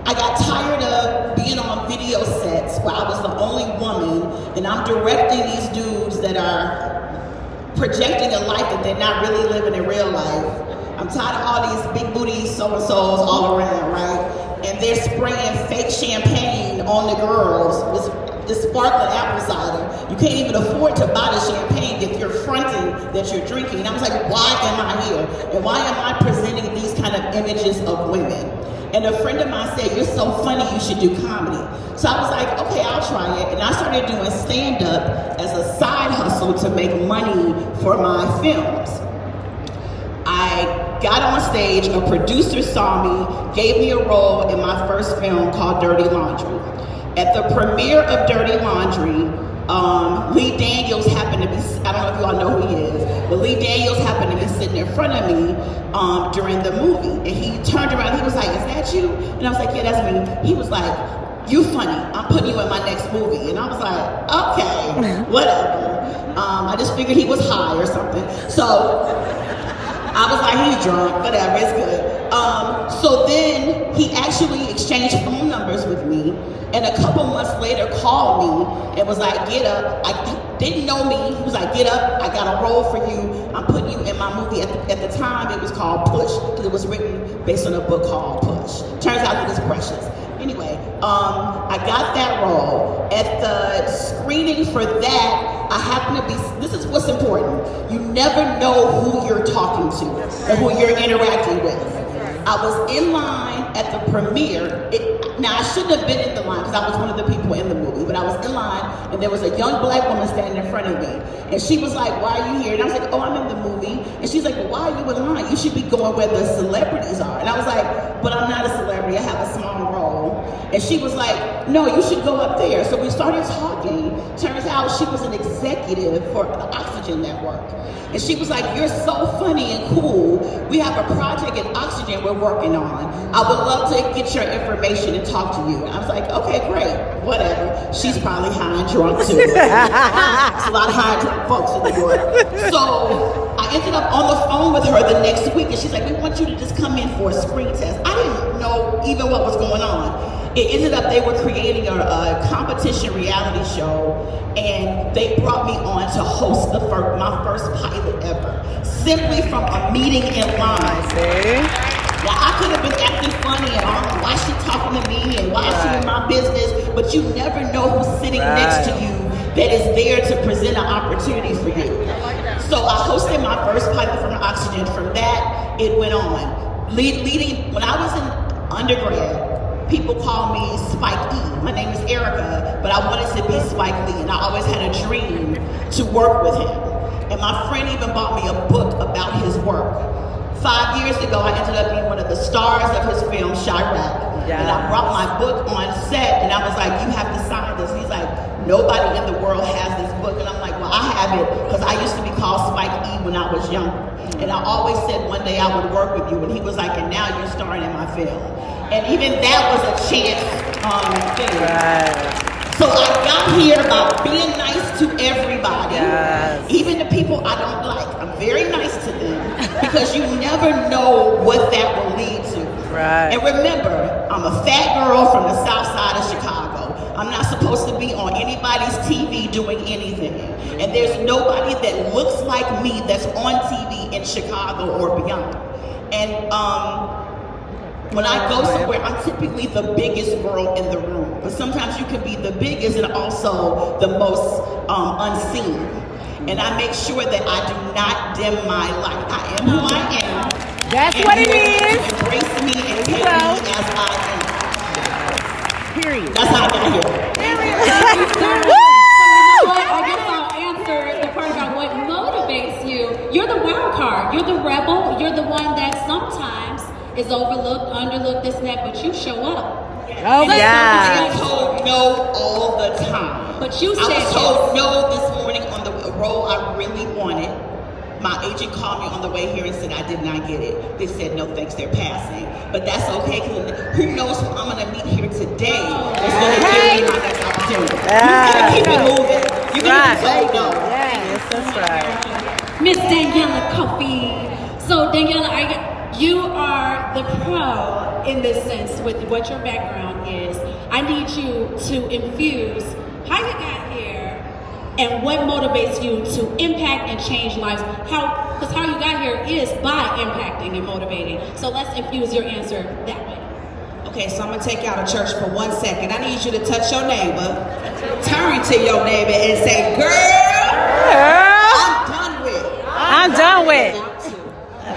I got tired of being on video sets where I was the only woman and I'm directing these dudes that are projecting a life that they're not really living in real life. I'm tired of all these big booty so-and-sos all around, right? And they're spraying fake champagne on the girls with this sparkling apple cider. You can't even afford to buy the champagne if you're fronting that you're drinking. And I was like, why am I here? And why am I presenting these kind of images of women? And a friend of mine said, you're so funny, you should do comedy. So I was like, okay, I'll try it. And I started doing stand-up as a side hustle to make money for my films. I got on stage, a producer saw me, gave me a role in my first film called Dirty Laundry. At the premiere of Dirty Laundry, Lee Daniels happened to be, I don't know if you all know who he is, but Lee Daniels happened to be sitting in front of me during the movie. And he turned around, he was like, "Is that you?" And I was like, "Yeah, that's me." He was like, "You funny, I'm putting you in my next movie." And I was like, "Okay, whatever." I just figured he was high or something. So I was like, "He's drunk, whatever, it's good." So then he actually exchanged phone numbers with me, and a couple months later called me and was like, "Get up." I didn't know me. He was like, "Get up, I got a role for you. I'm putting you in my movie." At the time, it was called Push, because it was written based on a book called Push. Turns out it was Precious. Anyway, I got that role. At the screening for that, I happened to be, this is what's important. You never know who you're talking to or who you're interacting with. I was in line at the premiere. Now, I shouldn't have been in the line because I was one of the people in the movie, but I was in line and there was a young black woman standing in front of me. And she was like, "Why are you here?" And I was like, "Oh, I'm in the movie." And she's like, "Well, why are you in line? You should be going where the celebrities are." And I was like, "But I'm not a celebrity, I have a small role." And she was like, "No, you should go up there." So we started talking. Turns out she was an executive for the Oxygen Network. And she was like, "You're so funny and cool. We have a project at Oxygen we're working on. I would love to get your information and talk to you." And I was like, "Okay, great, whatever." She's probably high and drunk too. It's a lot of high and drunk folks in New York. So I ended up on the phone with her the next week, and she's like, "We want you to just come in for a screen test." I didn't know even what was going on. It ended up they were creating a competition reality show, and they brought me on to host my first pilot ever, simply from a meeting in line. Now, I could have been acting funny and all, "Why is she talking to me and why is she in my business?" But you never know who's sitting next to you that is there to present an opportunity for you. So I hosted my first pilot from Oxygen. From that, it went on. Leading, when I was in undergrad, people call me Spike E. My name is Erica, but I wanted to be Spike Lee, and I always had a dream to work with him. And my friend even bought me a book about his work. 5 years ago, I ended up being one of the stars of his film, Chirac. And I brought my book on set, and I was like, "You have to sign this." He's like, "Nobody in the world has this book." And I'm like, "Well, I have it because I used to be called Spike E when I was younger. And I always said one day I would work with you." And he was like, "And now you're starring in my film." And even that was a chance thing. So I got here by being nice to everybody, even the people I don't like. I'm very nice to them because you never know what that will lead to. And remember, I'm a fat girl from the south side of Chicago. I'm not supposed to be on anybody's TV doing anything. And there's nobody that looks like me that's on TV in Chicago or beyond. And when I go somewhere, I'm typically the biggest girl in the room. But sometimes you can be the biggest and also the most unseen. And I make sure that I do not dim my light. I am who I am. That's what it is. Embrace me and take me as I am. Period. That's how I got here. I guess I'll answer the part about what motivates you. You're the wild card. You're the rebel. You're the one that sometimes is overlooked, underlooked, this and that, but you show up. Oh, I was told no all the time. But you said I was told no this morning on the role I really wanted. My agent called me on the way here and said I did not get it. They said, "No thanks, they're passing." But that's okay, because who knows who I'm going to meet here today that's going to give me my next opportunity. You got to keep it moving. You got to be told no. Yes, that's right. Miss Daniela Kofi. So Daniela, you are the pro in this sense with what your background is. I need you to infuse how you got here and what motivates you to impact and change lives. Because how you got here is by impacting and motivating. So let's infuse your answer that way. Okay, so I'm gonna take you out of church for 1 second. I need you to touch your neighbor, turn to your neighbor and say, "Girl, I'm done with." I'm done with.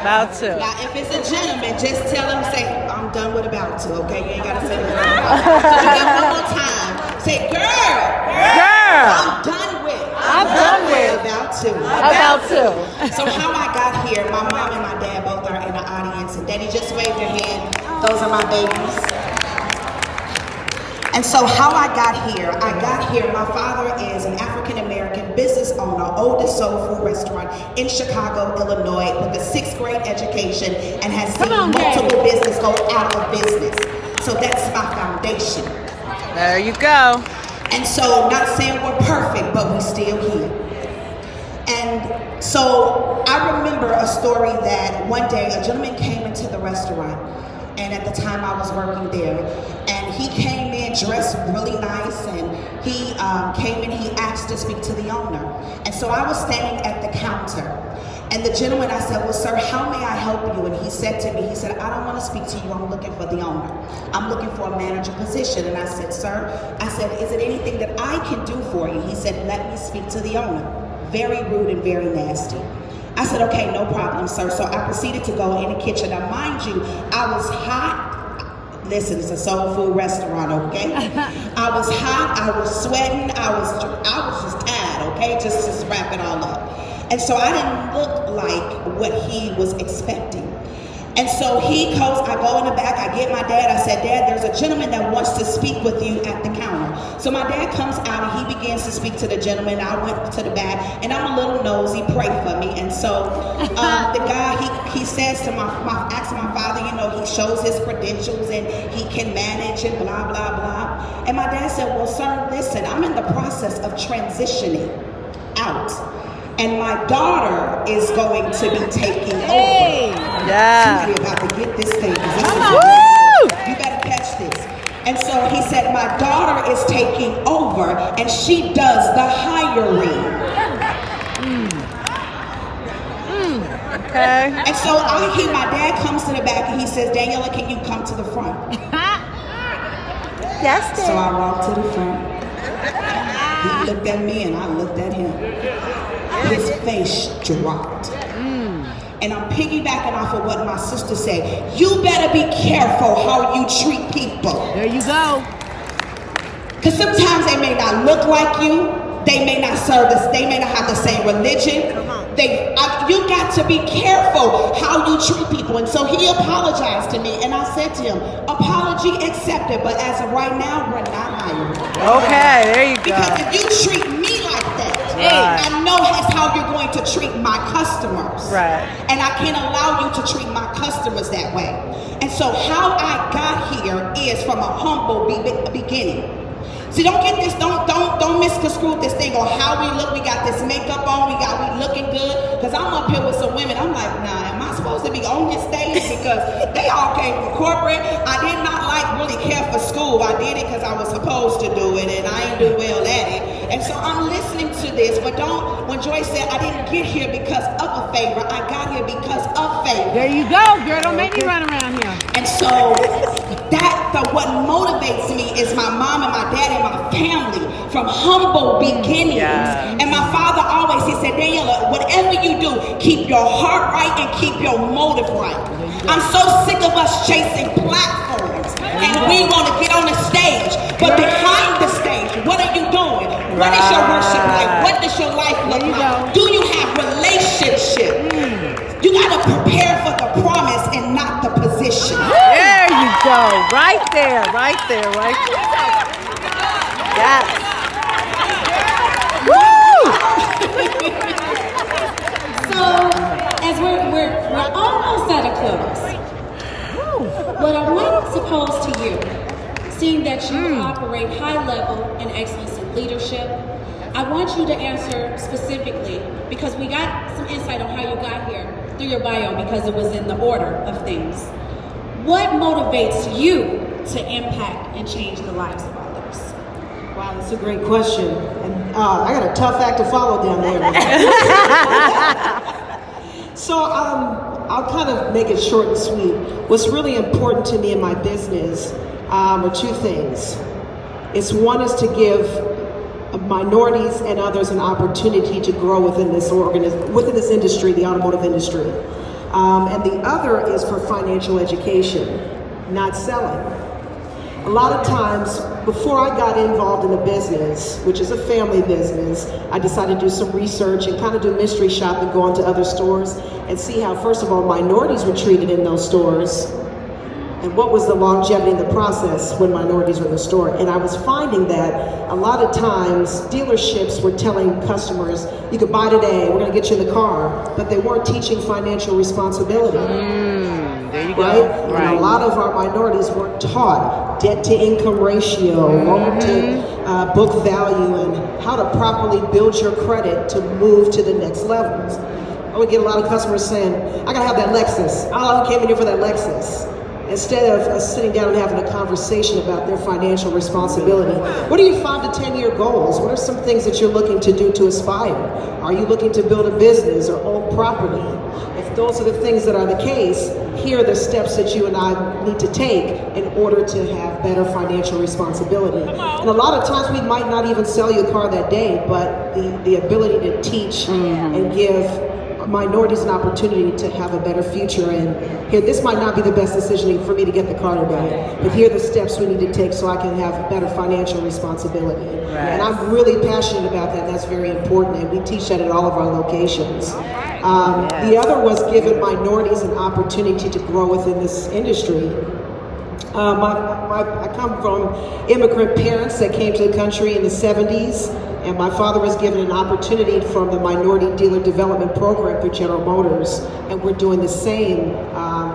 About to. Now, if it's a gentleman, just tell him, say, "I'm done with about to," okay? You ain't gotta say the girl. So you got one more time. Say, "Girl, I'm done with." I'm done with. About to. About to. So how I got here, my mom and my dad both are in the audience. And Daddy, just wave your hand. Those are my babies. And so how I got here, my father is an African-American business owner, oldest soul food restaurant in Chicago, Illinois, with a 6th grade education and has seen multiple businesses go out of business. So that's my foundation. There you go. And so, not saying we're perfect, but we're still here. And so, I remember a story that one day a gentleman came into the restaurant, and at the time I was working there, and he came in dressed really nice, and he came in, he asked to speak to the owner. And so I was standing at the counter, and the gentleman, I said, well, sir, how may I help you? And he said to me, he said, I don't want to speak to you, I'm looking for the owner. I'm looking for a manager position. And I said, sir, I said, is it anything that I can do for you? He said, let me speak to the owner. Very rude and very nasty. I said, okay, no problem, sir. So I proceeded to go in the kitchen. Now, mind you, I was hot. Listen, it's a soul food restaurant, okay? I was hot, I was sweating, I was just tired, okay? Just wrap it all up. And so I didn't look like what he was expecting. And so he goes, I go in the back, I get my dad, I said, Dad, there's a gentleman that wants to speak with you at the counter. So my dad comes out and he begins to speak to the gentleman. I went to the back and I'm a little nosy, pray for me. And so the guy, he says to asks my father, you know, he shows his credentials and he can manage and blah, blah, blah. And my dad said, well, sir, listen, I'm in the process of transitioning out. And my daughter is going to be taking over. Yeah. Somebody about to get this thing. You better catch this. And so he said, my daughter is taking over and she does the hiring. Okay. And so I hear my dad comes to the back and he says, Daniela, can you come to the front? Yes, So I walked to the front. He looked at me and I looked at him. His face dropped. And I'm piggybacking off of what my sister said. You better be careful how you treat people. There you go. Because sometimes they may not look like you. They may not serve us. They may not have the same religion. You got to be careful how you treat people. And so he apologized to me. And I said to him, apology accepted. But as of right now, we're not hiring. Okay, there you go. Because if you treat me like that, Right. I know that's how you're going to treat my customers. Right. And I can't allow you to treat my customers that way. And so how I got here is from a humble beginning. See, don't get this, don't misconstrue this thing on how we look. We got this makeup on, we looking good. Because I'm up here with some women, I'm like, nah, am I supposed to be on this stage? Because they all came from corporate. I did not really care for school. I did it because I was supposed to do it and I ain't do well at it. And so I'm listening to this, but when Joyce said I didn't get here because of a favor, I got here because of favor. There you go, girl. Don't make me run around here. And so what motivates me is my mom and my dad and my family from humble beginnings. Yeah. And my father always, he said, Daniela, whatever you do, keep your heart right and keep your motive right. I'm so sick of us chasing platforms and we want to get on the stage, but behind the stage, what are you doing? What is your worship like? What does your life look like? Do you have relationship? You got to prepare for the promise and not the position. There you go. Right there, right there, right there. Yes. So, as we're almost at a close, what I want to pose to you, seeing that you operate high level in excellence in leadership, I want you to answer specifically, because we got some insight on how you got here through your bio because it was in the order of things. What motivates you to impact and change the lives of others? Wow, that's a great question. And I got a tough act to follow down there. So I'll kind of make it short and sweet. What's really important to me in my business are two things. One is to give minorities and others an opportunity to grow within this industry, the automotive industry. And the other is for financial education, not selling. A lot of times, before I got involved in the business, which is a family business, I decided to do some research and kind of do mystery shopping, go into other stores and see how, first of all, minorities were treated in those stores and what was the longevity in the process when minorities were in the store. And I was finding that a lot of times dealerships were telling customers, you can buy today, we're gonna get you in the car, but they weren't teaching financial responsibility. There you go. Right? And a lot of our minorities weren't taught debt to income ratio, loan to book value, and how to properly build your credit to move to the next levels. I would get a lot of customers saying, I gotta have that Lexus. I came in here for that Lexus. Instead of sitting down and having a conversation about their financial responsibility. What are your 5 to 10 year goals? What are some things that you're looking to do to aspire? Are you looking to build a business or own property? If those are the things that are the case, here are the steps that you and I need to take in order to have better financial responsibility. And a lot of times we might not even sell you a car that day, but the ability to teach and give minorities an opportunity to have a better future. And here, this might not be the best decision for me to get the car today, but here are the steps we need to take so I can have better financial responsibility. And I'm really passionate about that. That's very important, and we teach that at all of our locations. The other was giving minorities an opportunity to grow within this industry. I come from immigrant parents that came to the country in the 70s, and my father was given an opportunity from the Minority Dealer Development Program through General Motors, and we're doing the same.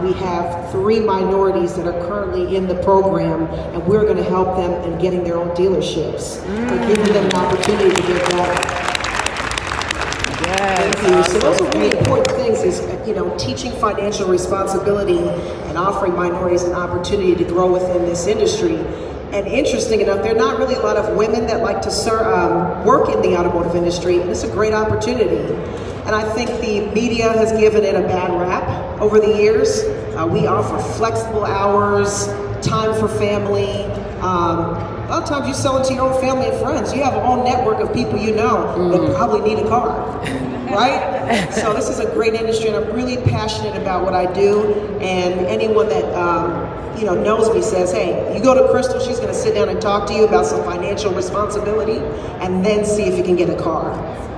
We have 3 minorities that are currently in the program, and we're going to help them in getting their own dealerships. We're giving them an opportunity to get that. Thank you. So those are really important things, is teaching financial responsibility and offering minorities an opportunity to grow within this industry. And interesting enough, there are not really a lot of women that like to work in the automotive industry, and it's a great opportunity. And I think the media has given it a bad rap over the years. We offer flexible hours, time for family. A lot of times you sell it to your own family and friends. You have a whole network of people you know that probably need a car, right? So this is a great industry, and I'm really passionate about what I do. And anyone that knows me says, hey, you go to Crystal, she's going to sit down and talk to you about some financial responsibility, and then see if you can get a car.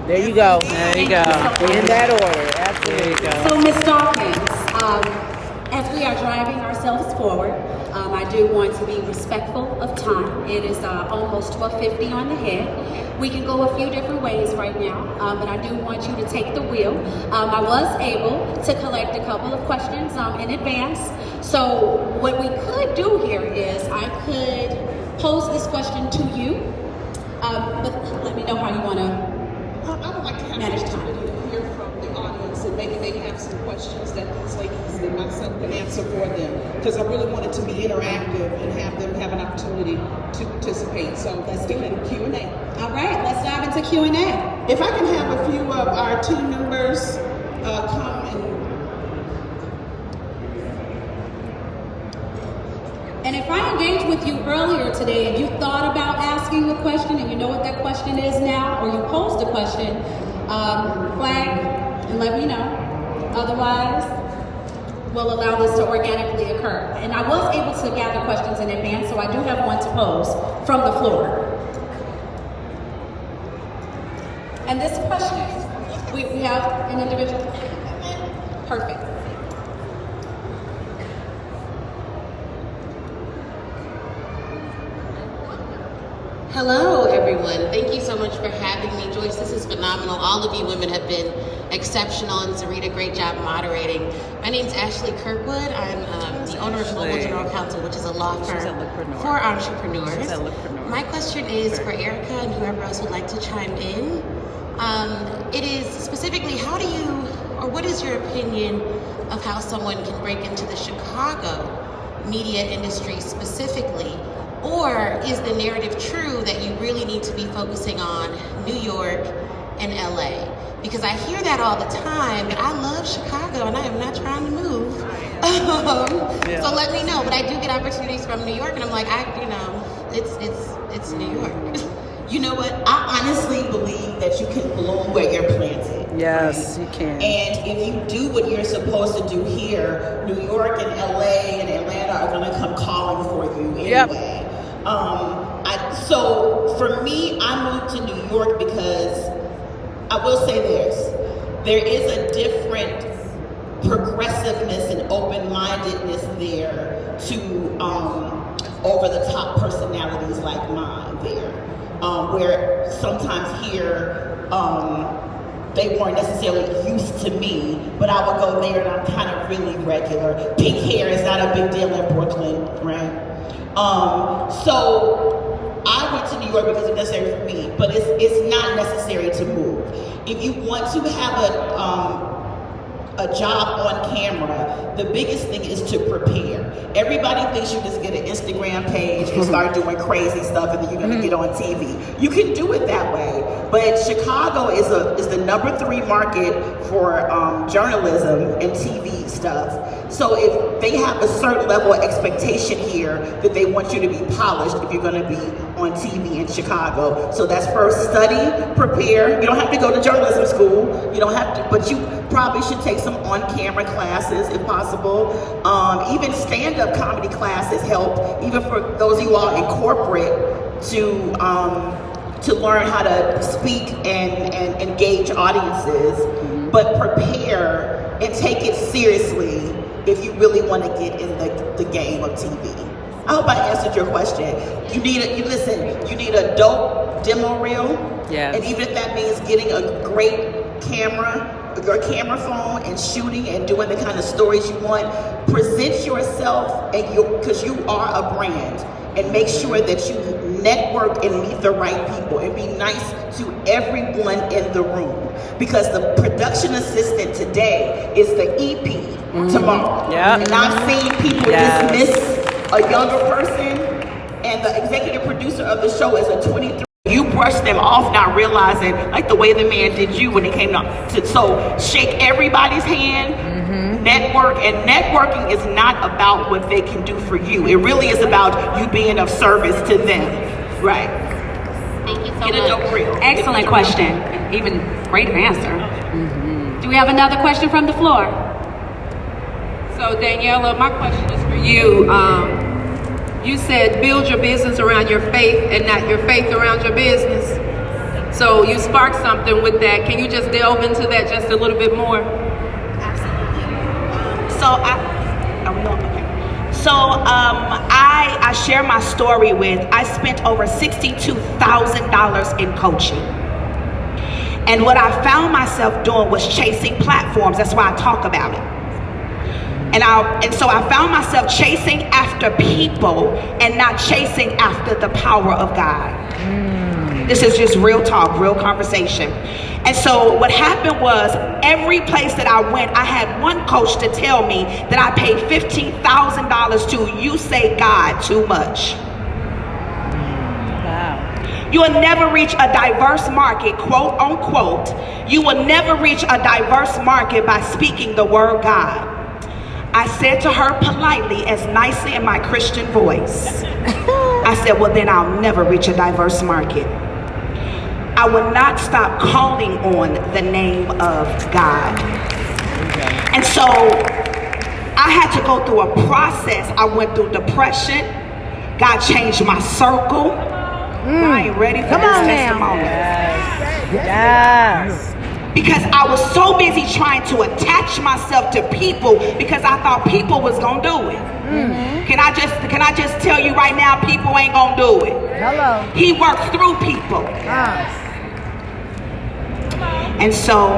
There you go. There you go. In that order. Absolutely. So, Ms. Dawkins, as we are driving ourselves forward, I do want to be respectful of time. It is almost 12:50 on the head. We can go a few different ways right now, but I do want you to take the wheel. I was able to collect a couple of questions in advance. So what we could do here is I could pose this question to you, but let me know how you want to I would like to have manage an time. opportunity to hear from the audience, and maybe they have some questions that these ladies and myself can answer for them, because I really wanted to be interactive and have them have an opportunity to participate. So let's do it, Q&A. All right, let's dive into Q&A. If I can have a few of our team members come And if I engaged with you earlier today and you thought about asking a question and you know what that question is now, or you posed a question, flag and let me know. Otherwise, we'll allow this to organically occur. And I was able to gather questions in advance, so I do have one to pose from the floor. And this question, we have an individual. Perfect. Hello, everyone. Thank you so much for having me. Joyce, this is phenomenal. All of you women have been exceptional, and Sarita, great job moderating. My name is Ashley Kirkwood. I'm the owner of Global General Counsel, which is a law firm for entrepreneurs. My question is for Erica and whoever else would like to chime in. It is specifically, how do you, or what is your opinion of how someone can break into the Chicago media industry specifically? Or is the narrative true that you really need to be focusing on New York and LA? Because I hear that all the time, and I love Chicago, and I am not trying to move. So let me know. But I do get opportunities from New York, and I'm like, it's New York. You know what? I honestly believe that you can bloom where you're planted. Yes, you can. And if you do what you're supposed to do here, New York and LA and Atlanta are going to come calling for you anyway. So for me, I moved to New York because I will say this. There is a different progressiveness and open-mindedness there to over-the-top personalities like mine there. Where sometimes here, they weren't necessarily used to me, but I would go there and I'm kind of really regular. Pink hair is not a big deal in Brooklyn, right? So I went to New York because it's necessary for me, but it's not necessary to move. If you want to have a job on camera, the biggest thing is to prepare. Everybody thinks you just get an Instagram page and start doing crazy stuff and then you're gonna get on TV. You can do it that way, but Chicago is the #3 market for journalism and TV stuff. So if they have a certain level of expectation here that they want you to be polished if you're gonna be on TV in Chicago. So that's first, study, prepare. You don't have to go to journalism school. You don't have to, but you probably should take some on-camera classes if possible. Even stand-up comedy classes help, even for those of you all in corporate, to learn how to speak and engage audiences, but prepare and take it seriously if you really want to get in the game of TV. I hope I answered your question. You need a dope demo reel. Yes. And even if that means getting a great camera, your camera phone, and shooting and doing the kind of stories you want, present yourself because you are a brand, and make sure that you network and meet the right people and be nice to everyone in the room. Because the production assistant today is the EP tomorrow. Yep. And I've seen people dismiss a younger person, and the executive producer of the show is a 23. You brush them off, not realizing, like the way the man did you when it came to so shake everybody's hand, network, and networking is not about what they can do for you. It really is about you being of service to them, right? Thank you so Get a dope much. reel. Excellent question. Even great answer. Do we have another question from the floor? So Daniela, my question is for you. You said build your business around your faith and not your faith around your business. So you sparked something with that. Can you just delve into that just a little bit more? I share my story with, I spent over $62,000 in coaching. And what I found myself doing was chasing platforms. That's why I talk about it. And so I found myself chasing after people and not chasing after the power of God. This is just real talk, real conversation. And so what happened was, every place that I went, I had one coach to tell me that I paid $15,000 to, you say God too much. Wow. You will never reach a diverse market, quote unquote. You will never reach a diverse market by speaking the word God. I said to her politely, as nicely in my Christian voice, I said, well, then I'll never reach a diverse market. I will not stop calling on the name of God. And so I had to go through a process. I went through depression. God changed my circle. I ain't ready for this testimony. Yes. Because I was so busy trying to attach myself to people because I thought people was gonna do it. Can I just tell you right now, people ain't gonna do it. Hello. He works through people. And so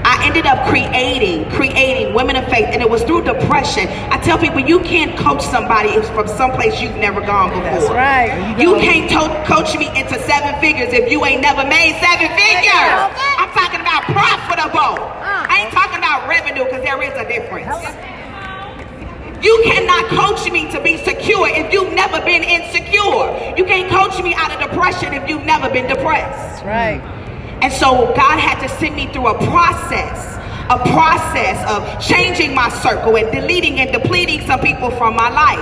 I ended up creating Women of Faith, and it was through depression. I tell people, you can't coach somebody from someplace you've never gone before. That's right. You can't coach me into 7 figures if you ain't never made 7 figures. I'm talking about profitable. I ain't talking about revenue, because there is a difference. You cannot coach me to be secure if you've never been insecure. You can't coach me out of depression if you've never been depressed. That's right. And so God had to send me through a process of changing my circle and deleting and depleting some people from my life.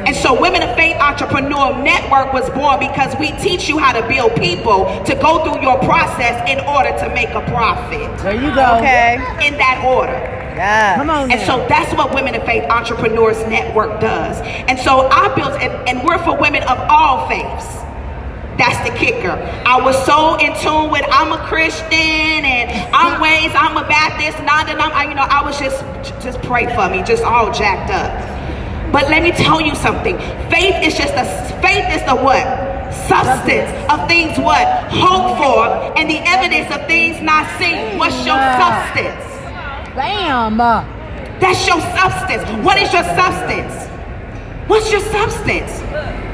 And so Women of Faith Entrepreneur Network was born because we teach you how to build people to go through your process in order to make a profit. There you go. Okay. In that order. Yeah. Come on. And so that's what Women in Faith Entrepreneurs Network does. And so I built, and we're for women of all faiths. That's the kicker. I was so in tune with I'm a Christian and I'm a Baptist, I was just pray for me, just all jacked up. But let me tell you something. Faith is the what? Substance of things what? Hoped for, and the evidence of things not seen. What's your substance? Bam. That's your substance. What is your substance? What's your substance?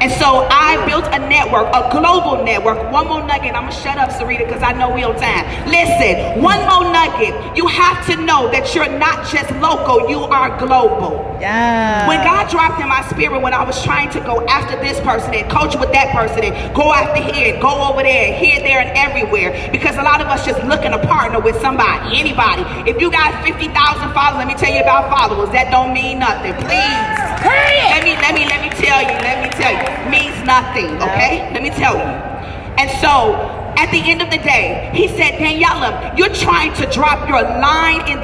And so I built a network, a global network. One more nugget. I'm going to shut up, Sarita, because I know we on time. Listen, one more nugget. You have to know that you're not just local, you are global. Yeah. When God dropped in my spirit when I was trying to go after this person and coach with that person and go after here and go over there and here, there, and everywhere, because a lot of us just looking to partner with somebody, anybody. If you got 50,000 followers, let me tell you about followers. That don't mean nothing. Please. Let me tell you. Means nothing, okay? Let me tell you. And so at the end of the day, he said, Daniela, you're trying to drop your line in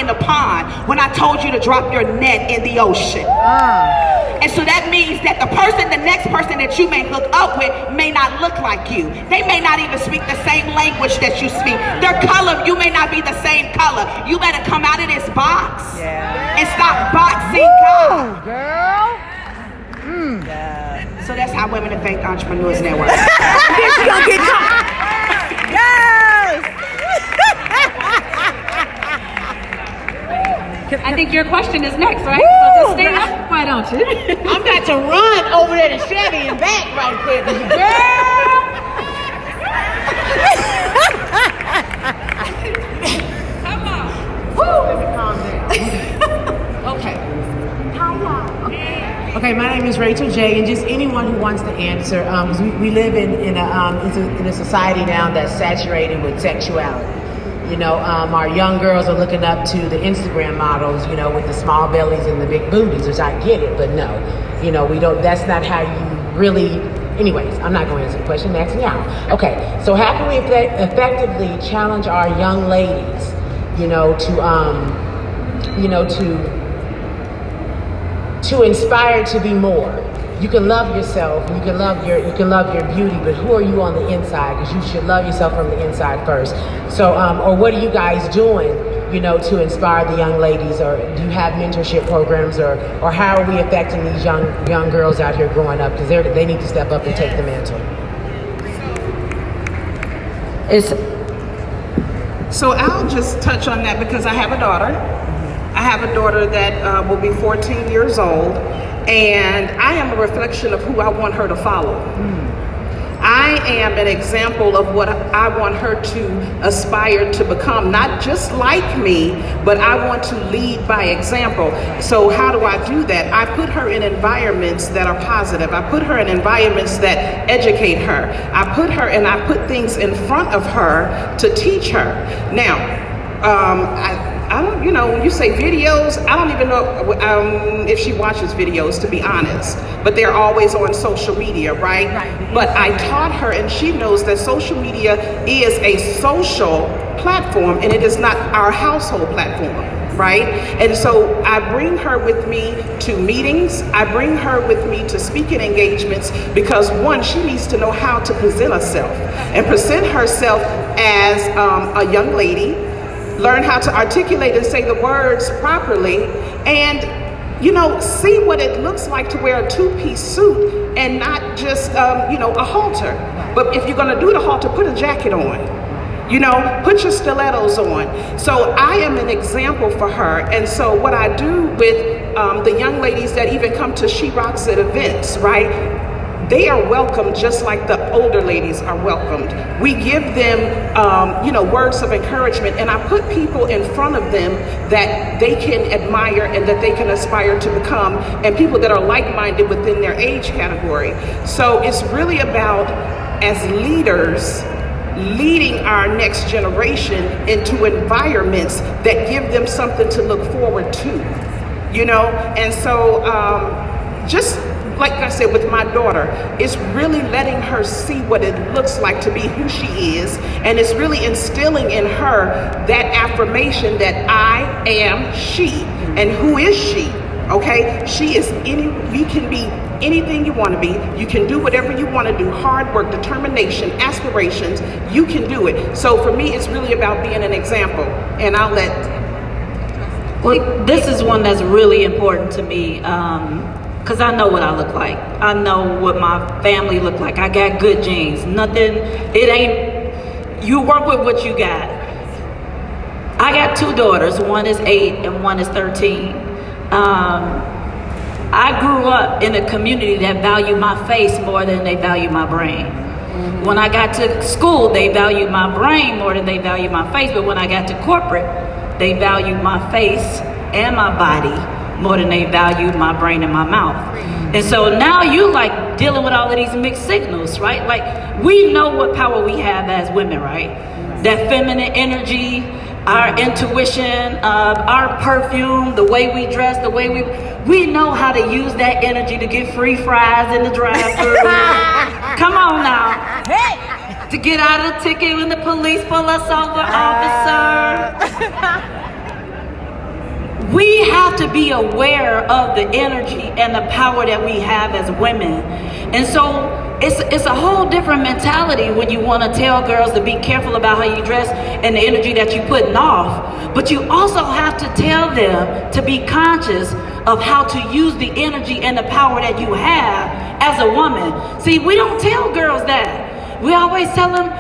the pond when I told you to drop your net in the ocean. And so that means that the next person that you may hook up with may not look like you. They may not even speak the same language that you speak. Their color, you may not be the same color. You better come out of this box and stop boxing God. Girl. So that's how Women in Faith Entrepreneurs Network. She gonna get caught. Yes. I think your question is next, right? So just stay up, why don't you? I'm about to run over there to Chevy and back right quick. Come on. Okay. Okay, my name is Rachel J, and just anyone who wants to answer, because we live in a society now that's saturated with sexuality. You know, our young girls are looking up to the Instagram models, you know, with the small bellies and the big booties, which I get it, but no, you know, we don't. That's not how you really. Anyways, I'm not going to answer the question. Ask me out. Okay, so how can we effectively challenge our young ladies, to inspire to be more? You can love yourself, and you can love your beauty, but who are you on the inside? Because you should love yourself from the inside first. So, or what are you guys doing, to inspire the young ladies? Or do you have mentorship programs, or how are we affecting these young girls out here growing up? Because they need to step up and take the mantle. So I'll just touch on that because I have a daughter. I have a daughter that will be 14 years old, and I am a reflection of who I want her to follow. I am an example of what I want her to aspire to become, not just like me, but I want to lead by example. So how do I do that? I put her in environments that are positive. I put her in environments that educate her. I put things in front of her to teach her. Now, I don't, when you say videos, I don't even know if she watches videos, to be honest, but they're always on social media, right? But I taught her, and she knows that social media is a social platform, and it is not our household platform, right? And so I bring her with me to meetings. I bring her with me to speaking engagements because, one, she needs to know how to present herself as a young lady, learn how to articulate and say the words properly, and see what it looks like to wear a two-piece suit and not just a halter. But if you're going to do the halter, put a jacket on, put your stilettos on. So I am an example for her. And so what I do with the young ladies that even come to She Rocks at events, right? They are welcomed just like the older ladies are welcomed. We give them, words of encouragement, and I put people in front of them that they can admire and that they can aspire to become, and people that are like-minded within their age category. So it's really about, as leaders, leading our next generation into environments that give them something to look forward to, And so just like I said, with my daughter, it's really letting her see what it looks like to be who she is, and it's really instilling in her that affirmation that I am she. And who is she? Okay, she is you can be anything you want to be. You can do whatever you want to do. Hard work, determination, aspirations, you can do it. So for me, it's really about being an example. And I'll let... Well, this is one that's really important to me, because I know what I look like. I know what my family look like. I got good genes. Nothing, it ain't, you work with what you got. I got 2 daughters. One is 8 and one is 13. I grew up in a community that valued my face more than they value my brain. When I got to school, they valued my brain more than they valued my face. But when I got to corporate, they valued my face and my body more than they valued my brain and my mouth. And so now you like dealing with all of these mixed signals, right? Like, we know what power we have as women, right? That feminine energy, our intuition, our perfume, the way we dress, the way we know how to use that energy to get free fries in the drive-thru. Come on now. Hey. To get out of the ticket when the police pull us over, officer. We have to be aware of the energy and the power that we have as women. And so it's a whole different mentality when you want to tell girls to be careful about how you dress and the energy that you're putting off. But you also have to tell them to be conscious of how to use the energy and the power that you have as a woman. See, we don't tell girls that. We always tell them,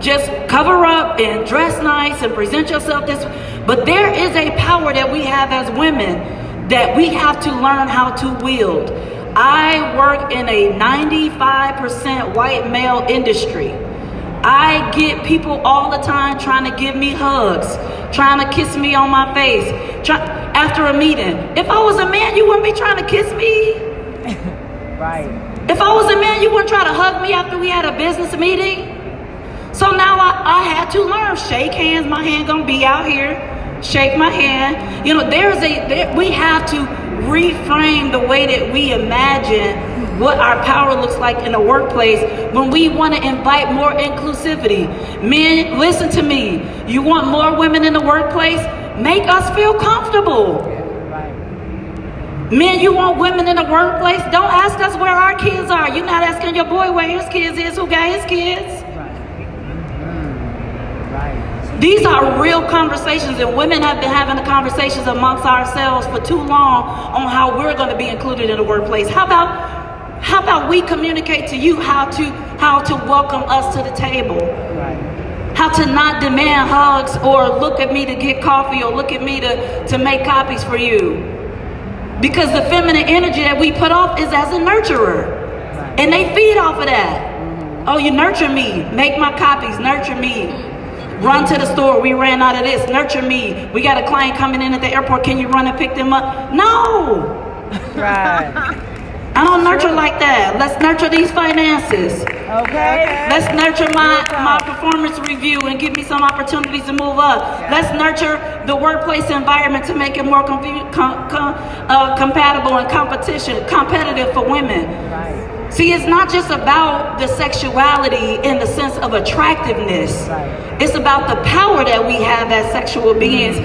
just cover up and dress nice and present yourself this. But there is a power that we have as women that we have to learn how to wield. I work in a 95% white male industry. I get people all the time trying to give me hugs, trying to kiss me on my face, after a meeting. If I was a man, you wouldn't be trying to kiss me. Right. If I was a man, you wouldn't try to hug me after we had a business meeting. So now I had to learn, shake hands, my hand gonna be out here, shake my hand. You know, we have to reframe the way that we imagine what our power looks like in the workplace when we want to invite more inclusivity. Men, listen to me. You want more women in the workplace? Make us feel comfortable. Men, you want women in the workplace? Don't ask us where our kids are. You're not asking your boy where his kids is, who got his kids. These are real conversations, and women have been having the conversations amongst ourselves for too long on how we're going to be included in the workplace. How about we communicate to you how to welcome us to the table? How to not demand hugs or look at me to get coffee or look at me to make copies for you. Because the feminine energy that we put off is as a nurturer. And they feed off of that. Oh, you nurture me, make my copies, nurture me. Run to the store, we ran out of this, nurture me. We got a client coming in at the airport, can you run and pick them up? No! Right. I don't nurture like that. Let's nurture these finances. Okay. Let's nurture my performance review and give me some opportunities to move up. Let's nurture the workplace environment to make it more compatible and competitive for women. Right. See, it's not just about the sexuality in the sense of attractiveness. Right. It's about the power that we have as sexual beings,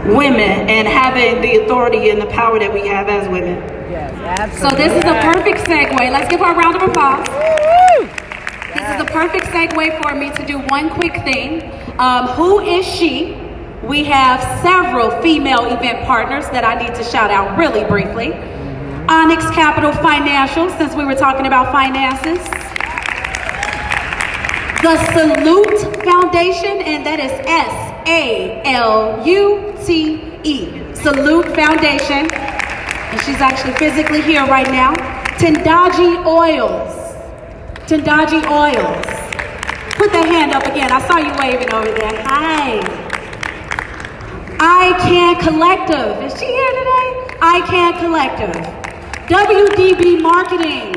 women, and having the authority and the power that we have as women. Yes, absolutely. So this is a perfect segue. Let's give her a round of applause. This is a perfect segue for me to do one quick thing. Who is she? We have several female event partners that I need to shout out really briefly. Onyx Capital Financial, since we were talking about finances. The Salute Foundation, and that is S-A-L-U-T-E. Salute Foundation. And she's actually physically here right now. Tendaji Oils. Tendaji Oils. Put that hand up again. I saw you waving over there. Hi. I Can Collective. Is she here today? I Can Collective. WDB Marketing.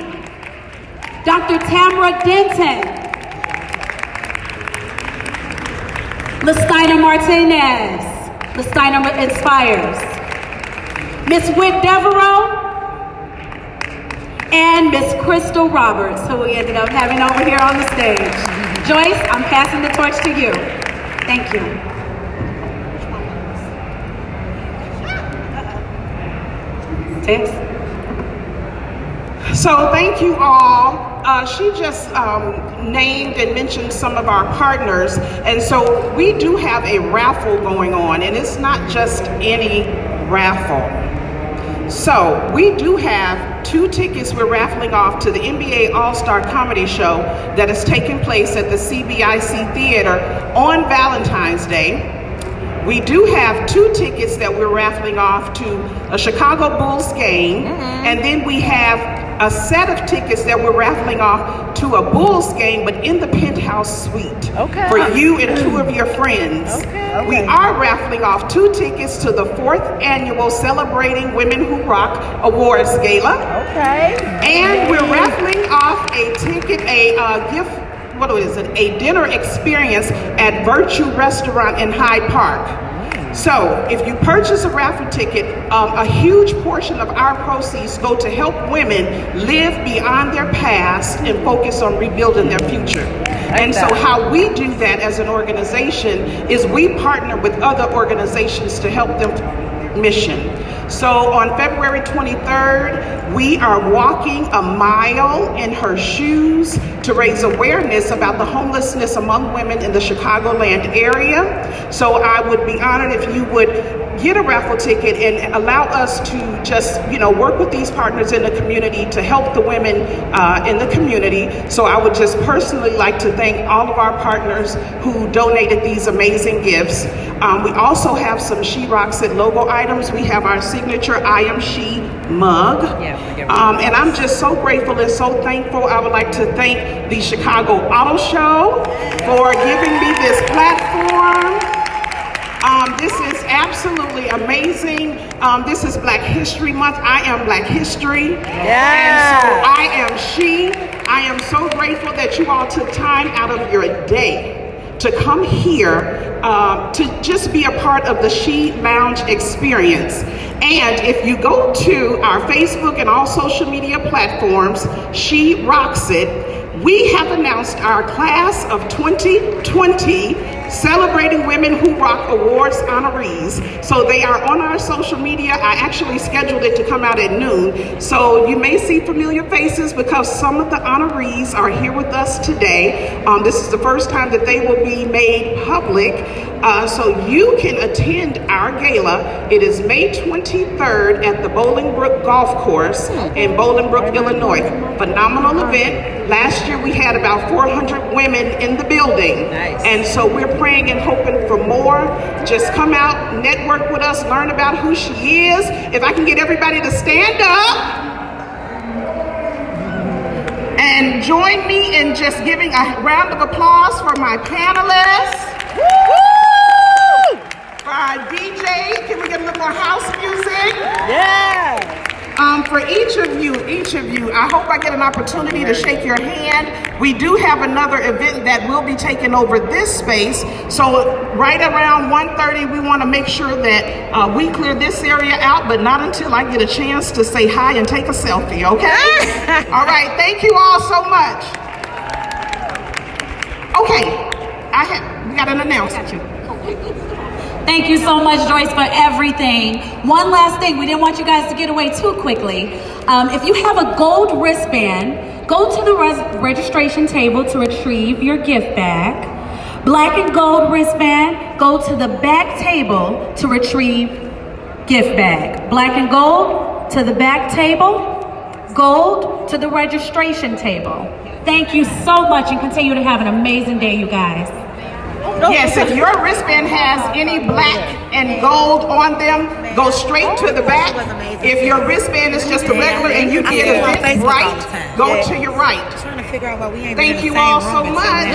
Dr. Tamara Denton. Lesteina Martinez. Lesteina Inspires. Miss Whit Devereaux. and Miss Crystal Roberts, who we ended up having over here on the stage. Joyce, I'm passing the torch to you. Thank you. Tess? So thank you all. She just named and mentioned some of our partners, and so we do have a raffle going on, and it's not just any raffle. So we do have 2 tickets we're raffling off to the NBA All-Star Comedy Show that is taking place at the CBIC Theater on Valentine's Day. We do have 2 tickets that we're raffling off to a Chicago Bulls game, and then we have a set of tickets that we're raffling off to a Bulls game, but in the Penthouse Suite for you and 2 of your friends. We are raffling off 2 tickets to the 4th annual Celebrating Women Who Rock Awards Gala. And we're raffling off a ticket, a dinner experience at Virtue Restaurant in Hyde Park. So if you purchase a raffle ticket, a huge portion of our proceeds go to help women live beyond their past and focus on rebuilding their future. And so how we do that as an organization is we partner with other organizations to help them mission. So on February 23rd, we are walking a mile in her shoes to raise awareness about the homelessness among women in the Chicagoland area. So I would be honored if you would get a raffle ticket and allow us to just, work with these partners in the community to help the women in the community. So I would just personally like to thank all of our partners who donated these amazing gifts. We also have some She Rocks It logo items. We have our signature I Am She mug. And I'm just so grateful and so thankful. I would like to thank the Chicago Auto Show for giving me this platform. This is absolutely amazing. This is Black History Month. I am Black History. And so I am she. I am so grateful that you all took time out of your day to come here to just be a part of the She Lounge experience. And if you go to our Facebook and all social media platforms, She Rocks It, we have announced our class of 2020 Celebrating Women Who Rock Awards honorees. So they are on our social media. I actually scheduled it to come out at noon. So you may see familiar faces because some of the honorees are here with us today. This is the first time that they will be made public. So you can attend our gala. It is May 23rd at the Bolingbrook Golf Course in Bolingbrook, Illinois. Phenomenal event. Last year we had about 400 women in the building. And so we're praying and hoping for more. Just come out, network with us, learn about who she is. If I can get everybody to stand up and join me in just giving a round of applause for my panelists. For our DJ, can we get a little more house music? For each of you, I hope I get an opportunity to shake your hand. We do have another event that will be taking over this space. So right around 1:30, we want to make sure that we clear this area out, but not until I get a chance to say hi and take a selfie, okay? All right, thank you all so much. Okay, we got an announcement. Thank you so much, Joyce, for everything. One last thing, we didn't want you guys to get away too quickly. If you have a gold wristband, go to the registration table to retrieve your gift bag. Black and gold wristband, go to the back table to retrieve gift bag. Black and gold to the back table, gold to the registration table. Thank you so much and continue to have an amazing day, you guys. Yes, if your wristband has any black and gold on them, go straight to the back. If your wristband is just a regular and you get a bit right, go to your right. Thank you all so much.